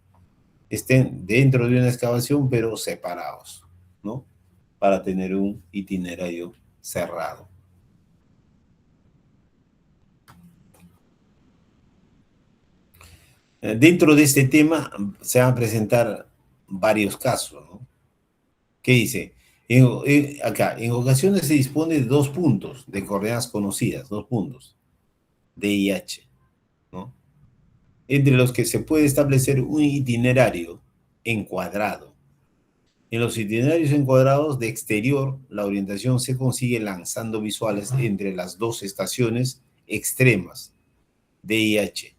Estén dentro de una excavación, pero separados, ¿no? Para tener un itinerario cerrado. Dentro de este tema se van a presentar varios casos, ¿no? ¿Qué dice? Acá, en ocasiones se dispone de 2 puntos de coordenadas conocidas, 2 puntos, D y H, ¿no? Entre los que se puede establecer un itinerario encuadrado. En los itinerarios encuadrados de exterior, la orientación se consigue lanzando visuales entre las dos estaciones extremas, D y H,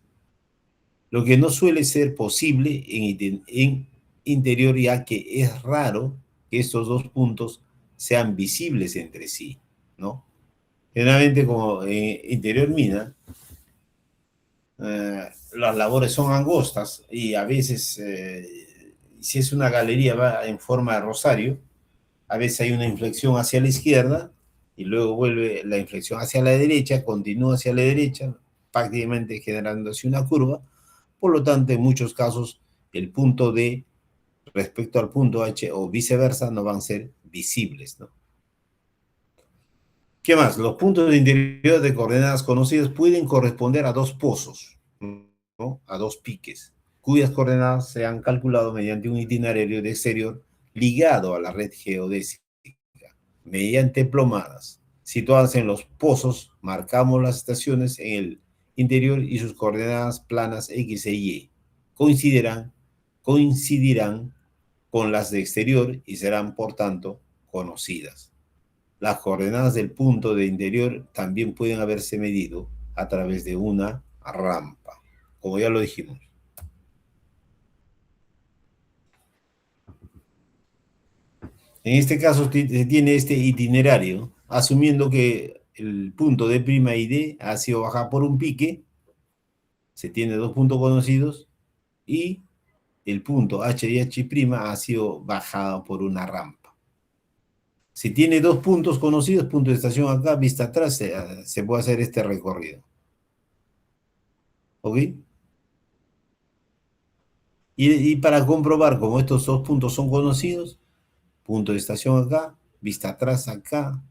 lo que no suele ser posible en interior, ya que es raro que estos dos puntos sean visibles entre sí, ¿no? Generalmente, como en interior mina, las labores son angostas y a veces, si es una galería va en forma de rosario, a veces hay una inflexión hacia la izquierda y luego vuelve la inflexión hacia la derecha, continúa hacia la derecha, prácticamente generando así una curva. Por lo tanto, en muchos casos, el punto D respecto al punto H o viceversa no van a ser visibles, ¿no? ¿Qué más? Los puntos de interior de coordenadas conocidas pueden corresponder a 2 pozos, ¿no? A 2 piques, cuyas coordenadas se han calculado mediante un itinerario de exterior ligado a la red geodésica, mediante plomadas. Situadas en los pozos, marcamos las estaciones en el interior y sus coordenadas planas X e Y coincidirán con las de exterior y serán, por tanto, conocidas. Las coordenadas del punto de interior también pueden haberse medido a través de una rampa, como ya lo dijimos. En este caso se tiene este itinerario, asumiendo que el punto D' y D ha sido bajado por un pique, se tiene dos puntos conocidos, y el punto H y H' ha sido bajado por una rampa. Si tiene dos puntos conocidos, punto de estación acá, vista atrás, se puede hacer este recorrido. ¿Ok? Y para comprobar, como estos dos puntos son conocidos, punto de estación acá, vista atrás acá,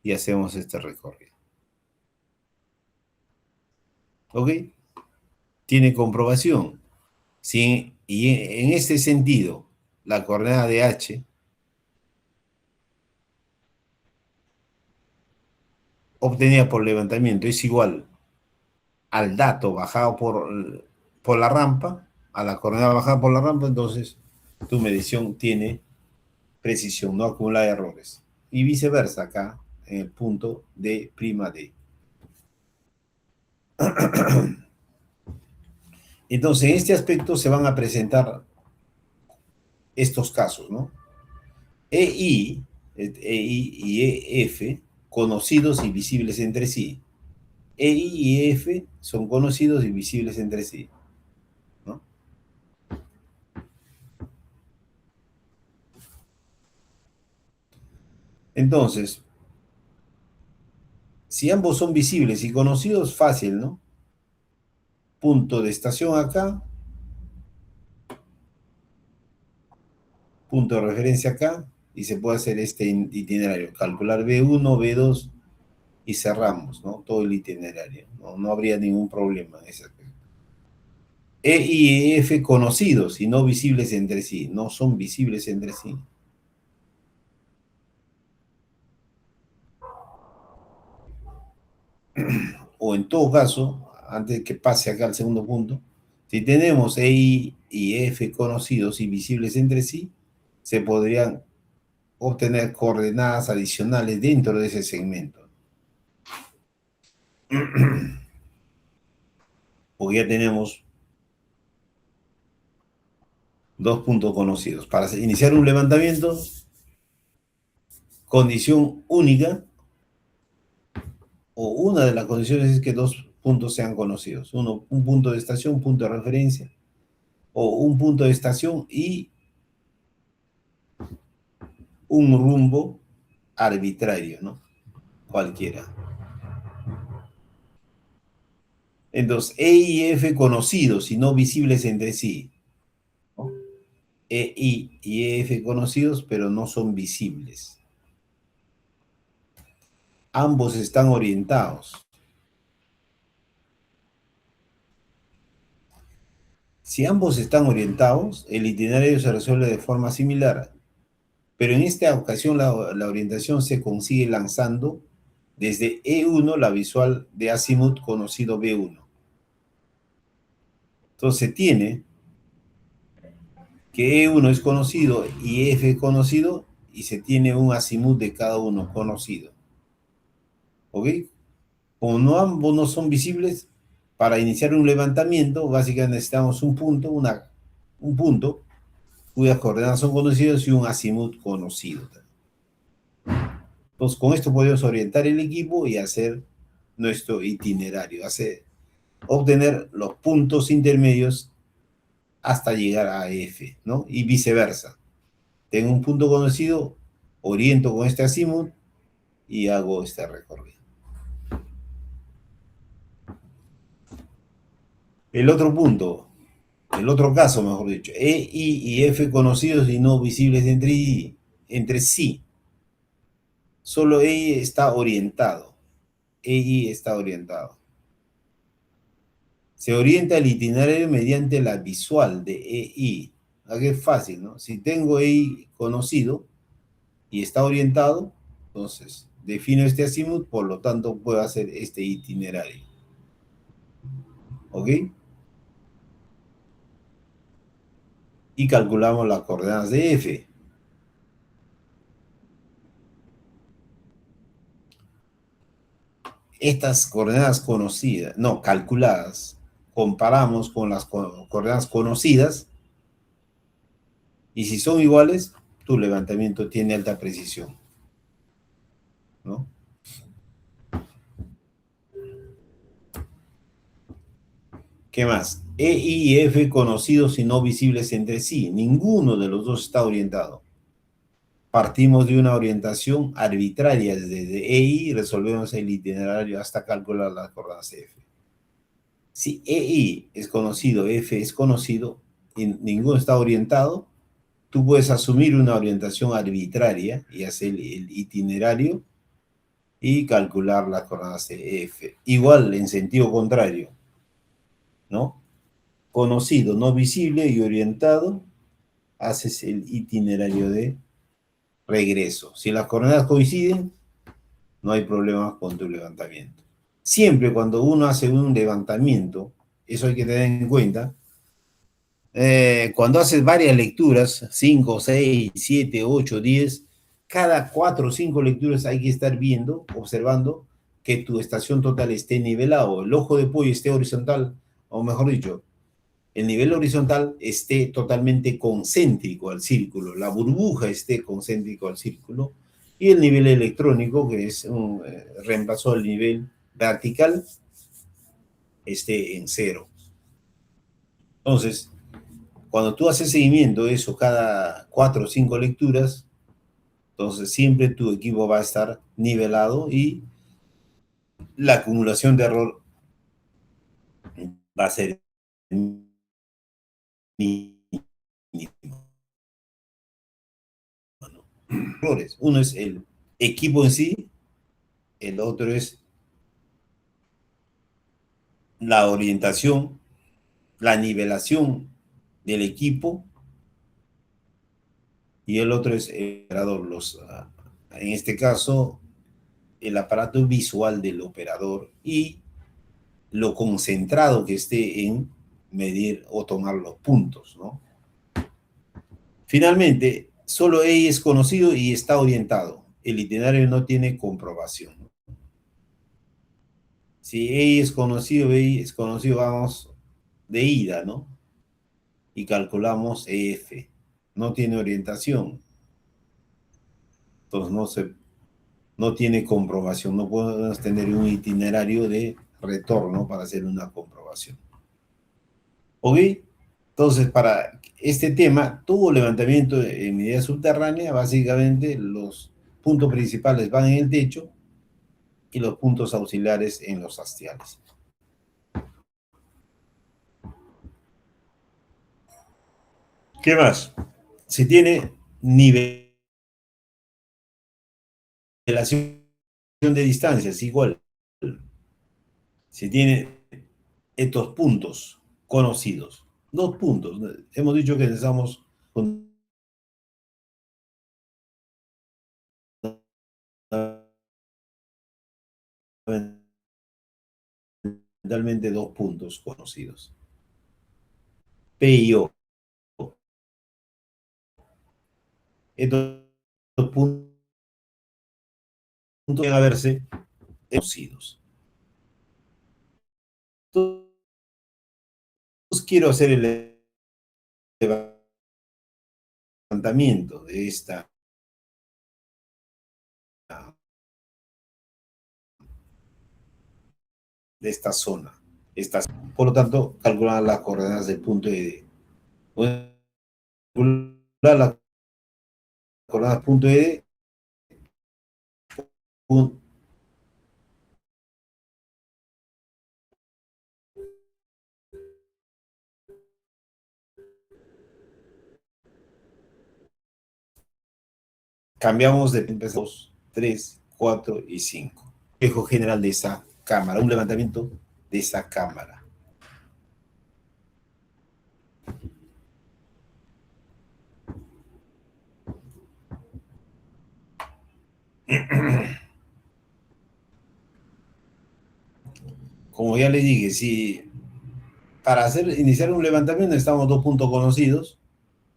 y hacemos este recorrido. ¿Ok? Tiene comprobación. Y en este sentido, la coordenada de H obtenida por levantamiento es igual al dato bajado por la rampa, a la coordenada bajada por la rampa, entonces tu medición tiene precisión, no acumula errores. Y viceversa acá, en el punto D'. Entonces, en este aspecto se van a presentar estos casos, ¿no? EI y EF, conocidos y visibles entre sí. EI y EF son conocidos y visibles entre sí, ¿no? Entonces, si ambos son visibles y conocidos, fácil, ¿no? Punto de estación acá, punto de referencia acá, y se puede hacer este itinerario, calcular B1, B2, y cerramos, ¿no? Todo el itinerario, ¿no? No habría ningún problema en ese aspecto. E y F conocidos y no visibles entre sí, no son visibles entre sí. O en todo caso, antes de que pase acá al segundo punto, si tenemos E y F conocidos y visibles entre sí, se podrían obtener coordenadas adicionales dentro de ese segmento. Porque ya tenemos dos puntos conocidos. Para iniciar un levantamiento, condición única, o una de las condiciones es que dos puntos sean conocidos. Uno, un punto de estación, un punto de referencia, o un punto de estación y un rumbo arbitrario, ¿no? Cualquiera. Entonces, E y F conocidos y no visibles entre sí, ¿no? E y F conocidos, pero no son visibles. Ambos están orientados. Si ambos están orientados, el itinerario se resuelve de forma similar, pero en esta ocasión la orientación se consigue lanzando desde E1 la visual de azimut conocido B1. Entonces se tiene que E1 es conocido y F es conocido y se tiene un azimut de cada uno conocido. ¿Ok? Como no ambos no son visibles, para iniciar un levantamiento básicamente necesitamos un punto, un punto cuyas coordenadas son conocidas y un azimut conocido. Entonces con esto podemos orientar el equipo y hacer nuestro itinerario, obtener los puntos intermedios hasta llegar a F, ¿no? Y viceversa. Tengo un punto conocido, oriento con este azimut y hago este recorrido. El otro punto, el otro caso, mejor dicho, E, I y F conocidos y no visibles entre sí. Solo E está orientado. E, I está orientado. Se orienta el itinerario mediante la visual de EI. Aquí es fácil, ¿no? Si tengo EI conocido y está orientado, entonces defino este azimut, por lo tanto puedo hacer este itinerario. ¿ok? Y calculamos las coordenadas de F. Estas coordenadas conocidas, no, calculadas, comparamos con las coordenadas conocidas y si son iguales, tu levantamiento tiene alta precisión, ¿no? ¿Qué más? E y F conocidos y no visibles entre sí. Ninguno de los dos está orientado. Partimos de una orientación arbitraria desde EI y resolvemos el itinerario hasta calcular las coordenadas F. Si EI es conocido, F es conocido, y ninguno está orientado, tú puedes asumir una orientación arbitraria y hacer el itinerario y calcular las coordenadas de F. Igual en sentido contrario, ¿no? Conocido, no visible y orientado, haces el itinerario de regreso. Si las coordenadas coinciden, no hay problema con tu levantamiento. Siempre cuando uno hace un levantamiento, eso hay que tener en cuenta, cuando haces varias lecturas, 5, 6, 7, 8, 10, cada 4 o 5 lecturas hay que estar viendo, observando que tu estación total esté nivelado, el ojo de pollo esté horizontal, o mejor dicho, el nivel horizontal esté totalmente concéntrico al círculo, la burbuja esté concéntrico al círculo, y el nivel electrónico, que es reemplazó el nivel vertical, esté en cero. Entonces, cuando tú haces seguimiento de eso cada 4 o 5 lecturas, entonces siempre tu equipo va a estar nivelado y la acumulación de error va a ser mínima. Errores. Uno es el equipo en sí, el otro es la orientación, la nivelación del equipo y el otro es el operador. En este caso, el aparato visual del operador y lo concentrado que esté en medir o tomar los puntos, ¿no? Finalmente, solo EI es conocido y está orientado. El itinerario no tiene comprobación. Si EI es conocido, vamos de ida, ¿no? Y calculamos EF. No tiene orientación. Entonces no tiene comprobación. No podemos tener un itinerario de retorno para hacer una comprobación. ¿Ok? Entonces, para este tema, todo levantamiento en medida subterránea, básicamente los puntos principales van en el techo y los puntos auxiliares en los hastiales. ¿Qué más? Se tiene nivelación de distancias, igual. Se tiene estos puntos conocidos. Dos puntos. Hemos dicho que necesitamos fundamentalmente dos puntos conocidos. P y O. Estos puntos deben haberse conocidos. Entonces, quiero hacer el levantamiento de esta zona. Por lo tanto, calcular las coordenadas del punto ED. Calcular las coordenadas punto ED. Cambiamos de 2, 3, 4 y 5. Espejo general de esa cámara, un levantamiento de esa cámara. Como ya les dije, si para iniciar un levantamiento necesitamos dos puntos conocidos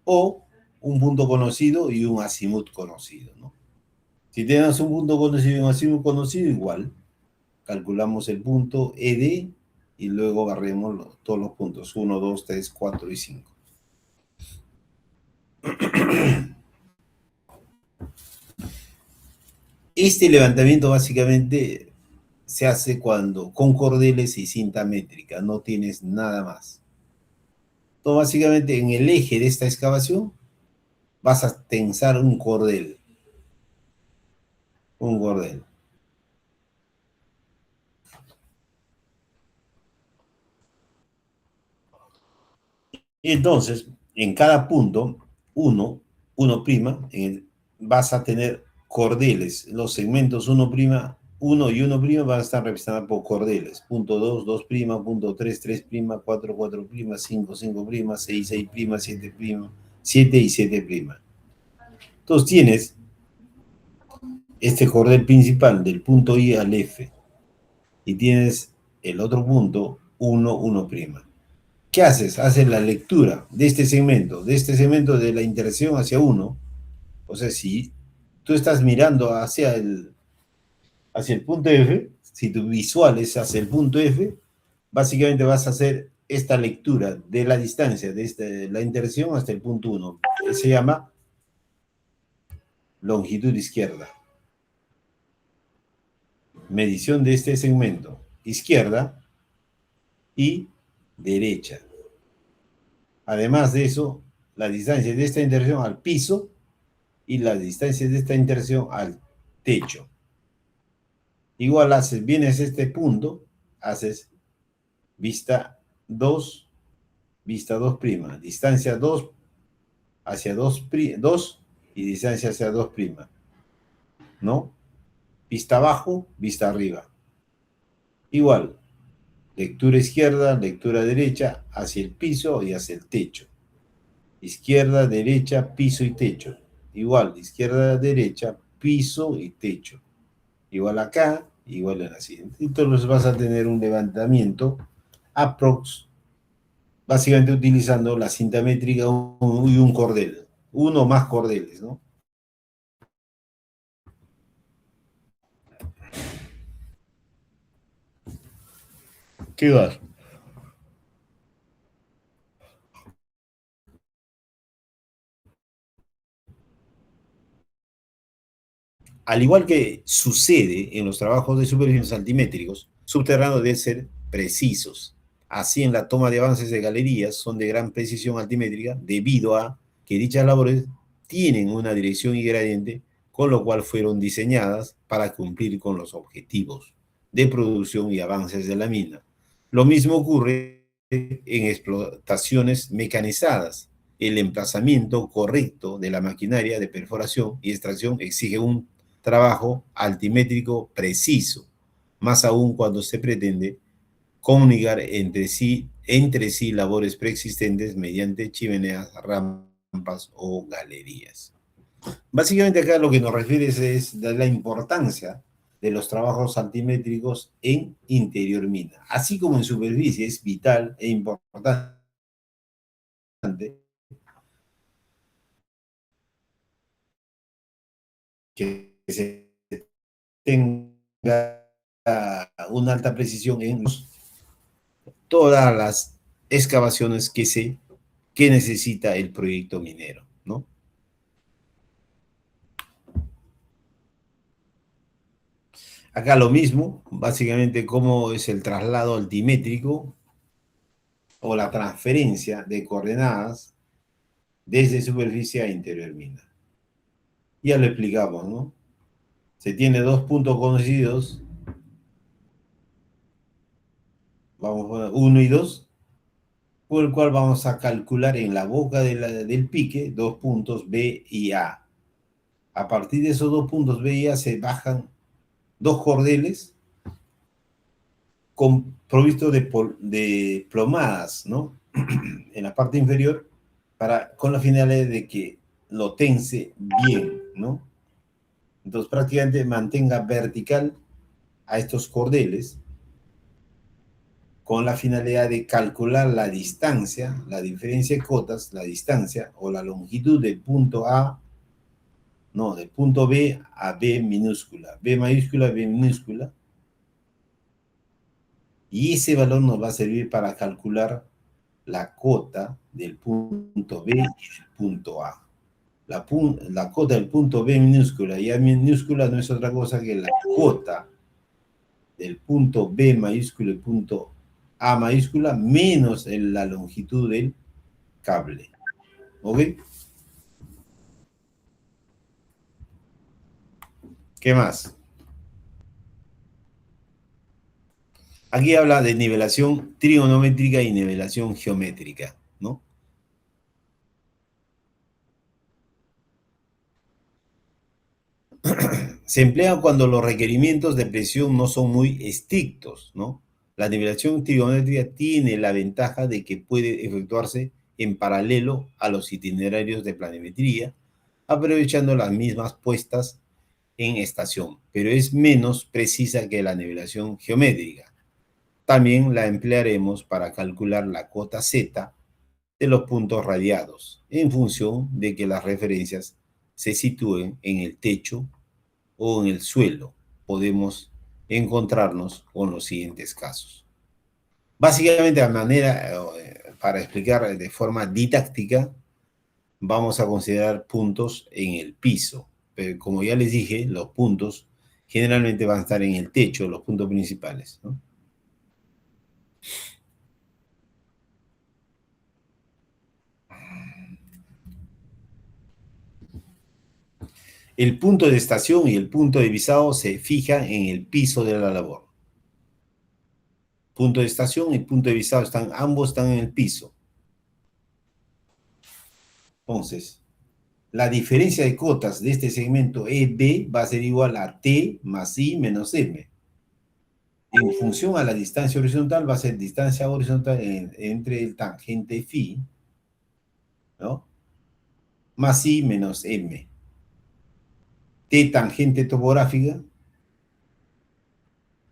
o un punto conocido y un azimut conocido, ¿no? Si tenemos un punto conocido y un azimut conocido, igual. Calculamos el punto ED y luego barremos todos los puntos, 1, 2, 3, 4 y 5. Este levantamiento básicamente se hace cuando con cordeles y cinta métrica, no tienes nada más. Entonces, básicamente en el eje de esta excavación vas a tensar un cordel. Un cordel. Y entonces, en cada punto, uno prima, vas a tener cordeles. Los segmentos 1 prima, 1 y 1 prima van a estar representados por cordeles. Punto 2, 2 prima, punto 3, 3 prima, 4, 4 prima, 5, 5 prima, 6, 6 prima, 7 prima, 7 y 7 prima. Entonces tienes este cordel principal del punto I al F y tienes el otro punto 1, 1 prima. ¿Qué haces? Haces la lectura de este segmento de la intersección hacia 1. O sea, si tú estás mirando hacia el punto F, si tu visual es hacia el punto F, básicamente vas a hacer esta lectura de la distancia de la intersección hasta el punto 1. Se llama longitud izquierda. Medición de este segmento, izquierda y derecha. Además de eso, la distancia de esta intersección al piso y la distancia de esta intersección al techo. Igual vienes a este punto, haces vista 2, vista 2 prima, distancia 2 hacia 2 y distancia hacia 2 prima, ¿no? Vista abajo, vista arriba. Igual, lectura izquierda, lectura derecha, hacia el piso y hacia el techo. Izquierda, derecha, piso y techo. Igual, izquierda, derecha, piso y techo. Igual acá, igual en la siguiente. Entonces vas a tener un levantamiento aprox, básicamente utilizando la cinta métrica y un cordel. Uno más cordeles, ¿no? ¿Qué vas? Al igual que sucede en los trabajos de superficies altimétricos, subterráneos deben ser precisos. Así, en la toma de avances de galerías son de gran precisión altimétrica debido a que dichas labores tienen una dirección y gradiente, con lo cual fueron diseñadas para cumplir con los objetivos de producción y avances de la mina. Lo mismo ocurre en explotaciones mecanizadas. El emplazamiento correcto de la maquinaria de perforación y extracción exige un trabajo altimétrico preciso, más aún cuando se pretende comunicar entre sí labores preexistentes mediante chimeneas, rampas o galerías. Básicamente acá lo que nos refiere es de la importancia de los trabajos altimétricos en interior mina, así como en superficie es vital e importante que se tenga una alta precisión en todas las excavaciones que necesita el proyecto minero, ¿no? Acá lo mismo, básicamente cómo es el traslado altimétrico o la transferencia de coordenadas desde superficie a interior mina. Ya lo explicamos, ¿no? Se tiene dos puntos conocidos, vamos a poner 1 y 2, por el cual vamos a calcular en la boca del pique dos puntos B y A. A partir de esos dos puntos B y A se bajan dos cordeles provistos de plomadas, ¿no? En la parte inferior, con la finalidad de que lo tense bien, ¿no? Entonces prácticamente mantenga vertical a estos cordeles con la finalidad de calcular la distancia, la diferencia de cotas, la distancia o la longitud del punto A, no, del punto B a B minúscula, B mayúscula, B minúscula, y ese valor nos va a servir para calcular la cota del punto B y del punto A. La cota del punto B minúscula y A minúscula no es otra cosa que la cota del punto B mayúscula y punto A mayúscula menos la longitud del cable. ¿Ok? ¿Qué más? Aquí habla de nivelación trigonométrica y nivelación geométrica, ¿no? Se emplea cuando los requerimientos de presión no son muy estrictos, ¿no? La nivelación trigonométrica tiene la ventaja de que puede efectuarse en paralelo a los itinerarios de planimetría, aprovechando las mismas puestas en estación, pero es menos precisa que la nivelación geométrica. También la emplearemos para calcular la cota Z de los puntos radiados, en función de que las referencias se sitúen en el techo o en el suelo. Podemos encontrarnos con los siguientes casos. Básicamente, de manera, para explicar de forma didáctica, vamos a considerar puntos en el piso. Pero como ya les dije, los puntos generalmente van a estar en el techo, los puntos principales, ¿no? El punto de estación y el punto de visado se fijan en el piso de la labor. Punto de estación y punto de visado ambos están en el piso. Entonces, la diferencia de cotas de este segmento EB va a ser igual a T más I menos M. En función a la distancia horizontal va a ser distancia horizontal entre el tangente phi, ¿no? Más I menos M. T tangente topográfica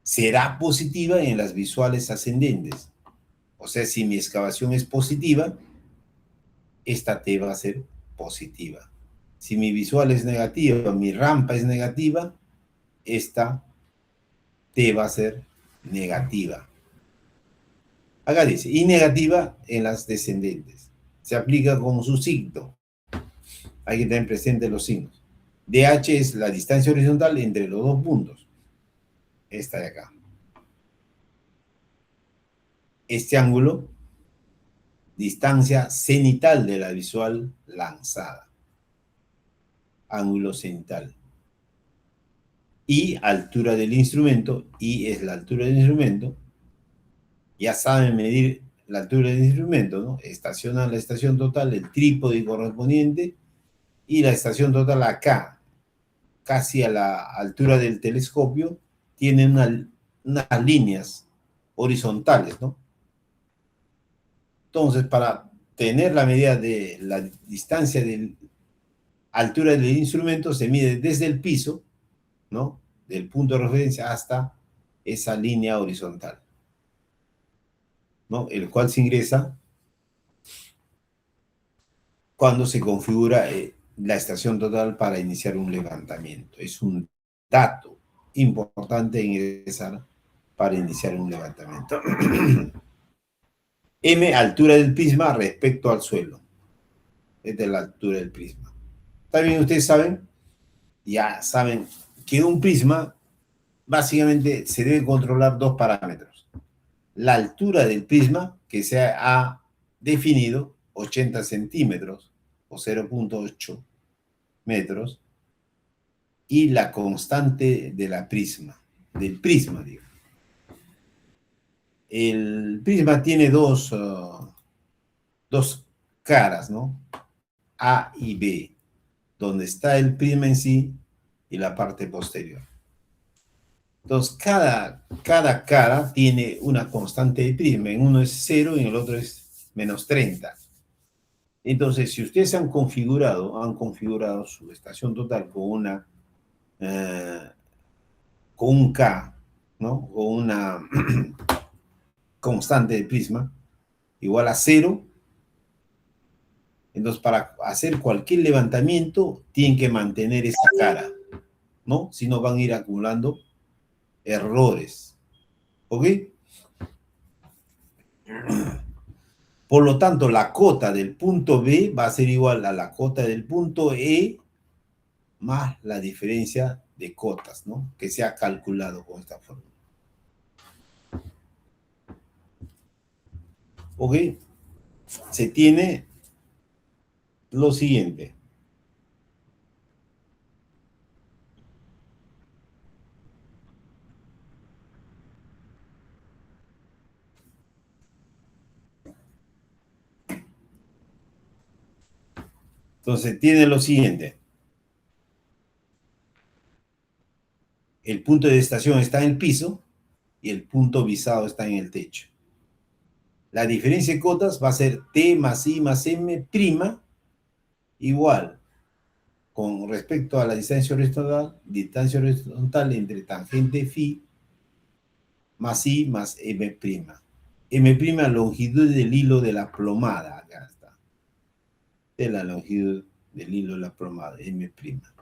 será positiva en las visuales ascendentes. O sea, si mi excavación es positiva, esta T va a ser positiva. Si mi visual es negativa, mi rampa es negativa, esta T va a ser negativa. Acá dice, y negativa en las descendentes. Se aplica como su signo. Hay que tener presente los signos. DH es la distancia horizontal entre los dos puntos. Esta de acá. Este ángulo, distancia cenital de la visual lanzada. Ángulo cenital. Y altura del instrumento, y es la altura del instrumento. Ya saben medir la altura del instrumento, ¿no? Estaciona la estación total, el trípode correspondiente, y la estación total acá, casi a la altura del telescopio, tiene unas líneas horizontales, ¿no? Entonces, para tener la medida de la distancia de altura del instrumento, se mide desde el piso, ¿no? Del punto de referencia hasta esa línea horizontal, ¿no? El cual se ingresa cuando se configura la estación total para iniciar un levantamiento. Es un dato importante ingresar para iniciar un levantamiento. M, altura del prisma respecto al suelo. Esta es la altura del prisma. También ustedes saben, ya saben, que un prisma básicamente se debe controlar dos parámetros. La altura del prisma, que se ha definido 80 centímetros o 0.8 metros, y la constante de la prisma, del prisma, digo. El prisma tiene dos caras, ¿no? A y B, donde está el prisma en sí y la parte posterior. Entonces, cada cara tiene una constante de prisma. En uno es 0 y en el otro es menos 30. Entonces, si ustedes han configurado su estación total con un K, ¿no? constante del prisma, igual a 0. Entonces, para hacer cualquier levantamiento, tienen que mantener esa cara, ¿no? Si no, van a ir acumulando errores. ¿Ok? Por lo tanto, la cota del punto B va a ser igual a la cota del punto E más la diferencia de cotas, ¿no? Que se ha calculado con esta forma. ¿Ok? Se tiene lo siguiente. Entonces, tiene lo siguiente. El punto de estación está en el piso y el punto visado está en el techo. La diferencia de cotas va a ser T más I más M prima igual con respecto a la distancia horizontal entre tangente phi más I más M prima. M prima, longitud del hilo de la plomada. Acá está. De la longitud del hilo de la plomada, M prima.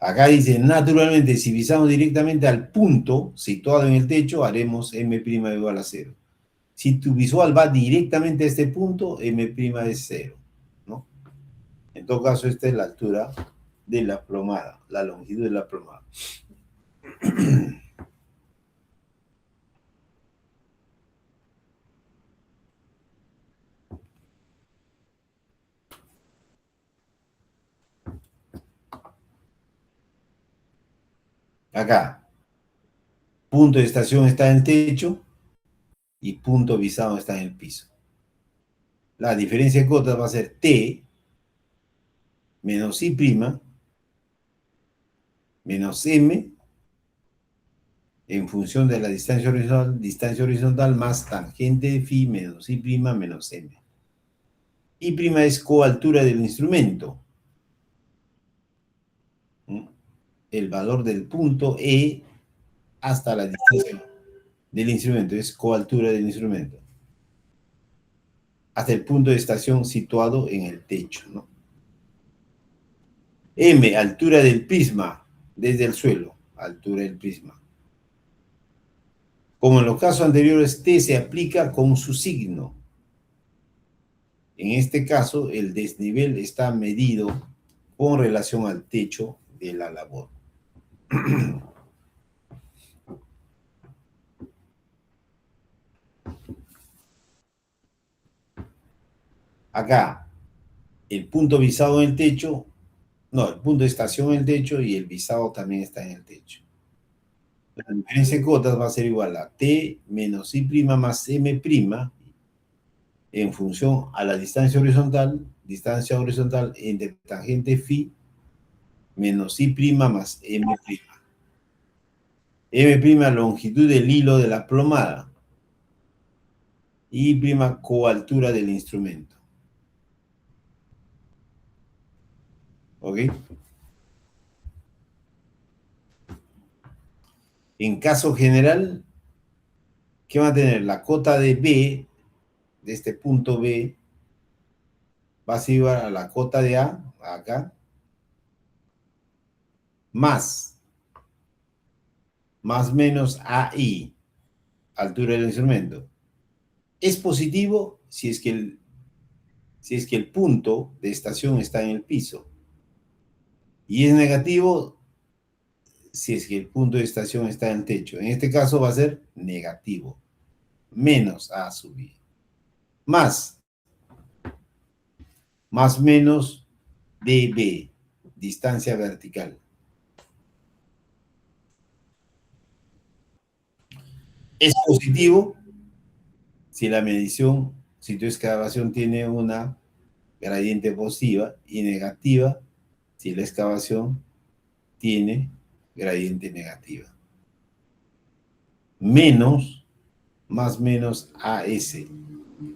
Acá dice, naturalmente, si visamos directamente al punto situado en el techo, haremos M' igual a 0. Si tu visual va directamente a este punto, M' es 0, ¿no? En todo caso, esta es la altura de la plomada, la longitud de la plomada. Acá, punto de estación está en el techo y punto visado está en el piso. La diferencia de cotas va a ser T menos I' menos M en función de la distancia horizontal más tangente de phi menos I' menos M. I' es coaltura del instrumento. El valor del punto E hasta la distancia del instrumento es coaltura del instrumento. Hasta el punto de estación situado en el techo, ¿no? M, altura del prisma desde el suelo, altura del prisma. Como en los casos anteriores, T se aplica con su signo. En este caso, el desnivel está medido con relación al techo de la labor. Acá, el punto visado en el techo, no, el punto de estación en el techo y el visado también está en el techo. La diferencia de cotas va a ser igual a T menos I' más M' en función a la distancia horizontal entre tangente phi menos I' más M'. M', longitud del hilo de la plomada. I', coaltura del instrumento. ¿Ok? En caso general, ¿qué va a tener? La cota de B, de este punto B, va a ser igual a la cota de A, acá, más menos AI, altura del instrumento. Es positivo si es que el punto de estación está en el piso. Y es negativo si es que el punto de estación está en el techo. En este caso va a ser negativo. Menos A sub I. Más menos dB, distancia vertical. Es positivo si la medición, si tu excavación tiene una gradiente positiva y negativa si la excavación tiene gradiente negativa. Menos, más menos AS,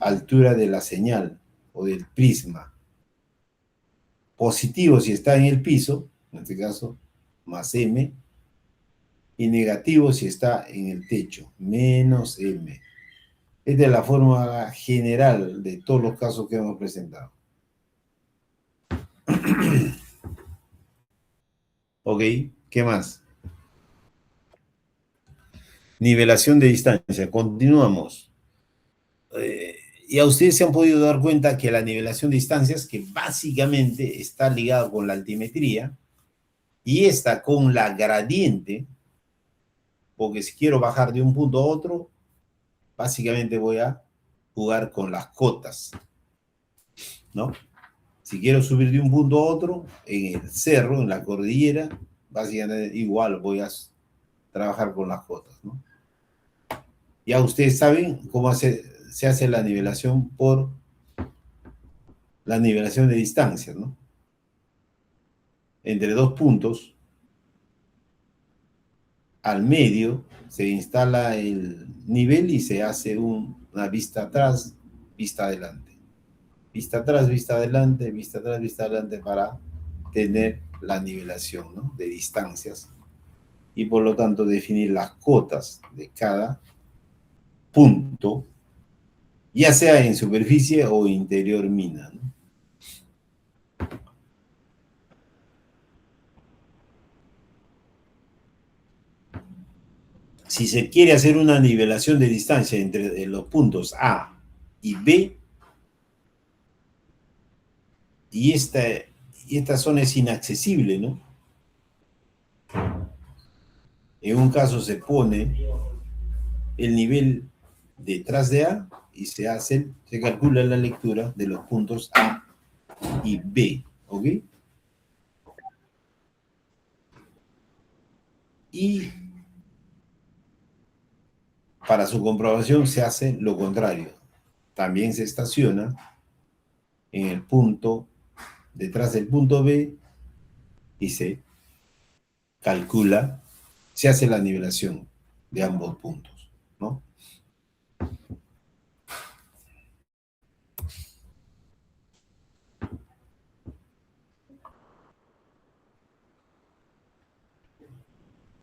altura de la señal o del prisma. Positivo si está en el piso, en este caso, más M, y negativo si está en el techo, menos M. Esta es la fórmula general de todos los casos que hemos presentado. ¿Ok? ¿Qué más? Nivelación de distancia. Continuamos. Ya ustedes se han podido dar cuenta que la nivelación de distancias, que básicamente está ligada con la altimetría, y esta con la gradiente, porque si quiero bajar de un punto a otro, básicamente voy a jugar con las cotas, ¿no? Si quiero subir de un punto a otro, en el cerro, en la cordillera, básicamente igual voy a trabajar con las cotas, ¿no? Ya ustedes saben cómo se hace la nivelación por la nivelación de distancias, ¿no? Entre dos puntos, al medio, se instala el nivel y se hace una vista atrás, vista adelante. Vista atrás, vista adelante, vista atrás, vista adelante para tener la nivelación, ¿no? De distancias y por lo tanto definir las cotas de cada punto, ya sea en superficie o interior mina, ¿no? Si se quiere hacer una nivelación de distancia entre los puntos A y B, y esta zona es inaccesible, ¿no? En un caso se pone el nivel detrás de A y se calcula la lectura de los puntos A y B, ¿ok? Y para su comprobación se hace lo contrario. También se estaciona en el punto, detrás del punto B, y se calcula, se hace la nivelación de ambos puntos, ¿no?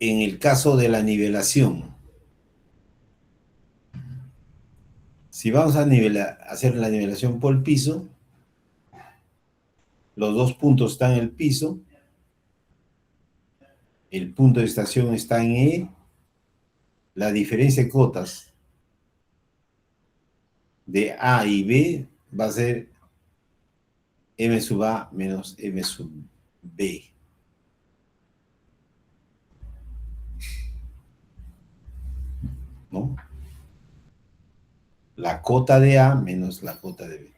En el caso de la nivelación, si vamos a hacer la nivelación por el piso, los dos puntos están en el piso, el punto de estación está en E, la diferencia de cotas de A y B va a ser M sub A menos M sub B. ¿No? La cota de A menos la cota de B.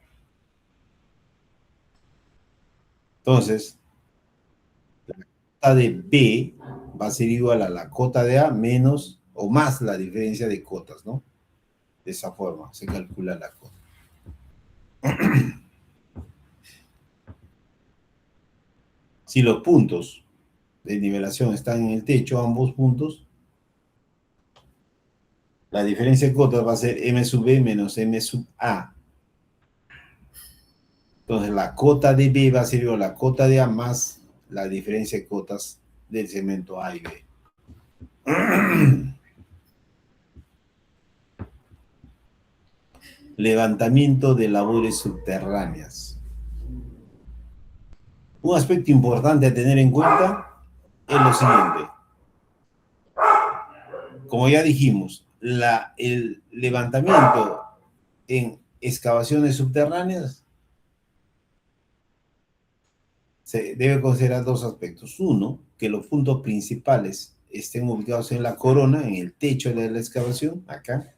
Entonces, la cota de B va a ser igual a la cota de A menos o más la diferencia de cotas, ¿no? De esa forma se calcula la cota. Si los puntos de nivelación están en el techo, ambos puntos, la diferencia de cotas va a ser M sub B menos M sub A. Entonces, la cota de B va a ser igual a la cota de A más la diferencia de cotas del segmento A y B. Levantamiento de labores subterráneas. Un aspecto importante a tener en cuenta es lo siguiente. Como ya dijimos, el levantamiento en excavaciones subterráneas se debe considerar dos aspectos. Uno, que los puntos principales estén ubicados en la corona, en el techo de la excavación, acá,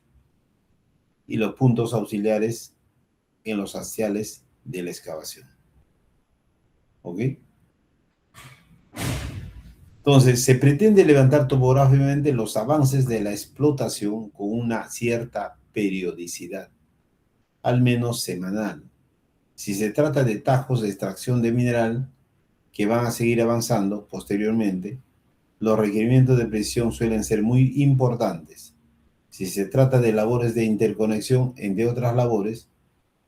y los puntos auxiliares en los hastiales de la excavación. ¿Ok? Entonces, se pretende levantar topográficamente los avances de la explotación con una cierta periodicidad, al menos semanal. Si se trata de tajos de extracción de mineral que van a seguir avanzando posteriormente, los requerimientos de precisión suelen ser muy importantes. Si se trata de labores de interconexión, entre otras labores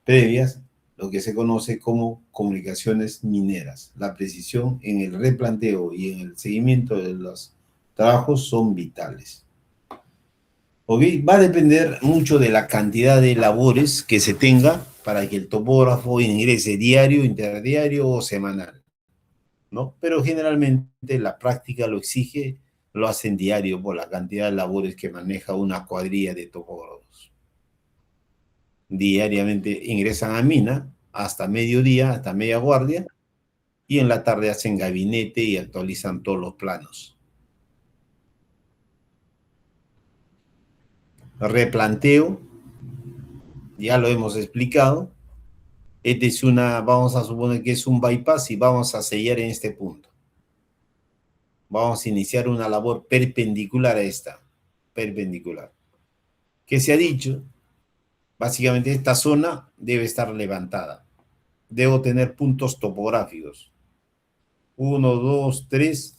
previas, lo que se conoce como comunicaciones mineras. La precisión en el replanteo y en el seguimiento de los trabajos son vitales. ¿Ok? Va a depender mucho de la cantidad de labores que se tenga para que el topógrafo ingrese diario, interdiario o semanal, ¿no? Pero generalmente la práctica lo exige, lo hacen diario por la cantidad de labores que maneja una cuadrilla de topógrafos. Diariamente ingresan a mina hasta mediodía, hasta media guardia, y en la tarde hacen gabinete y actualizan todos los planos. Replanteo, ya lo hemos explicado. Esta es una, vamos a suponer que es un bypass y vamos a sellar en este punto. Vamos a iniciar una labor perpendicular a esta, perpendicular. ¿Qué se ha dicho? Básicamente esta zona debe estar levantada. Debo tener puntos topográficos. 1, 2, 3,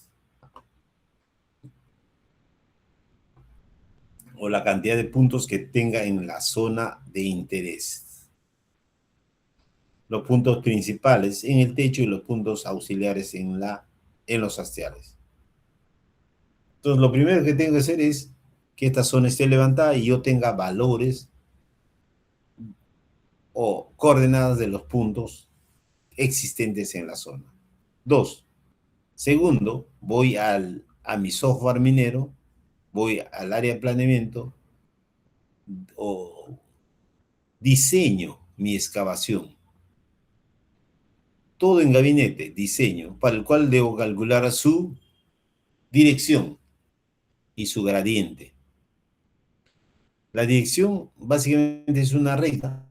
o la cantidad de puntos que tenga en la zona de interés. Los puntos principales en el techo y los puntos auxiliares en los hastiales. Entonces, lo primero que tengo que hacer es que esta zona esté levantada y yo tenga valores o coordenadas de los puntos existentes en la zona. 2. Segundo, voy a mi software minero, voy al área de planeamiento o diseño mi excavación. Todo en gabinete, diseño, para el cual debo calcular su dirección y su gradiente. La dirección básicamente es una recta.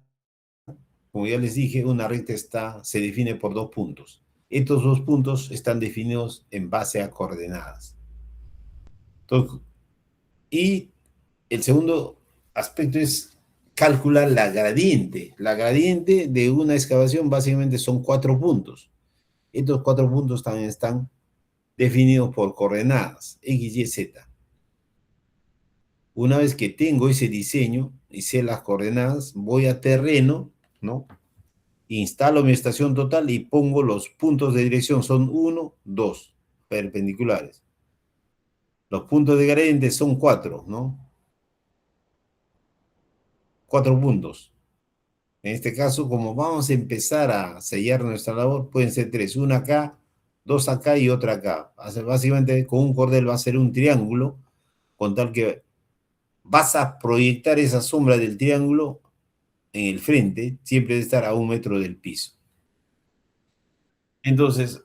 Como ya les dije, una recta se define por 2 puntos. Estos 2 puntos están definidos en base a coordenadas. Entonces, y el segundo aspecto es calcular la gradiente. La gradiente de una excavación básicamente son 4 puntos. Estos 4 puntos también están definidos por coordenadas, X, Y, Z. Una vez que tengo ese diseño y sé las coordenadas, voy a terreno, ¿no? Instalo mi estación total y pongo los puntos de dirección. Son 1, 2, perpendiculares. Los puntos de gradiente son 4, ¿no? 4 puntos. En este caso, como vamos a empezar a sellar nuestra labor, pueden ser 3. Una acá, 2 acá y otra acá. Básicamente, con un cordel va a ser un triángulo, con tal que vas a proyectar esa sombra del triángulo en el frente, siempre debe estar a 1 metro del piso. Entonces,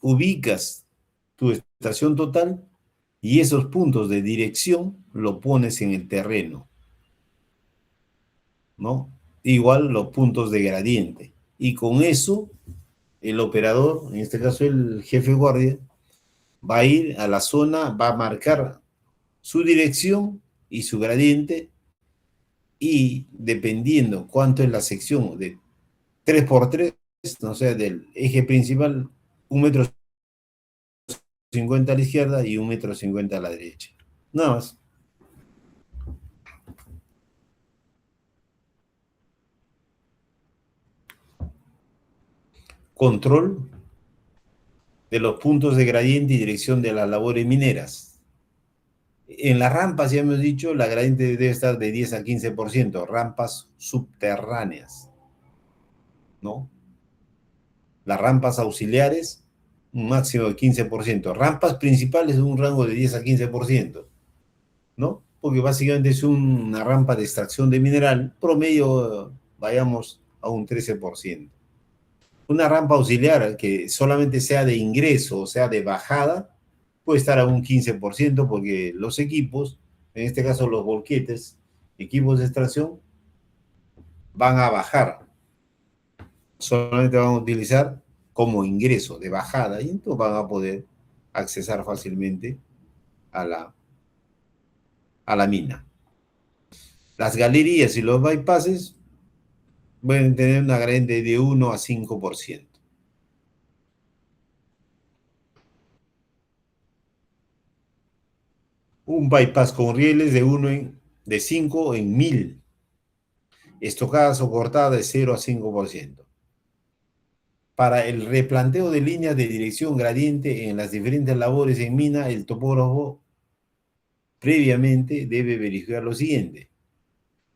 ubicas tu estación total y esos puntos de dirección lo pones en el terreno, ¿no? Igual los puntos de gradiente. Y con eso, el operador, en este caso el jefe guardia, va a ir a la zona, va a marcar su dirección y su gradiente, y dependiendo cuánto es la sección de 3x3, o sea, del eje principal, 1,50 m a la izquierda y 1,50 m a la derecha. Nada más. Control de los puntos de gradiente y dirección de las labores mineras. En las rampas, ya hemos dicho, la gradiente debe estar de 10 a 15%, rampas subterráneas, ¿no? Las rampas auxiliares, un máximo de 15%. Rampas principales, un rango de 10 a 15%, ¿no? Porque básicamente es una rampa de extracción de mineral, promedio, vayamos a un 13%. Una rampa auxiliar que solamente sea de ingreso o sea de bajada, puede estar a un 15%, porque los equipos, en este caso los volquetes, equipos de extracción, van a bajar. Solamente van a utilizar como ingreso de bajada y entonces van a poder accesar fácilmente a la mina. Las galerías y los bypasses pueden tener una gradiente de 1 a 5%. Un bypass con rieles de 5 en 1000. Estocadas o cortadas de 0 a 5%. Para el replanteo de líneas de dirección gradiente en las diferentes labores en mina, el topógrafo previamente debe verificar lo siguiente.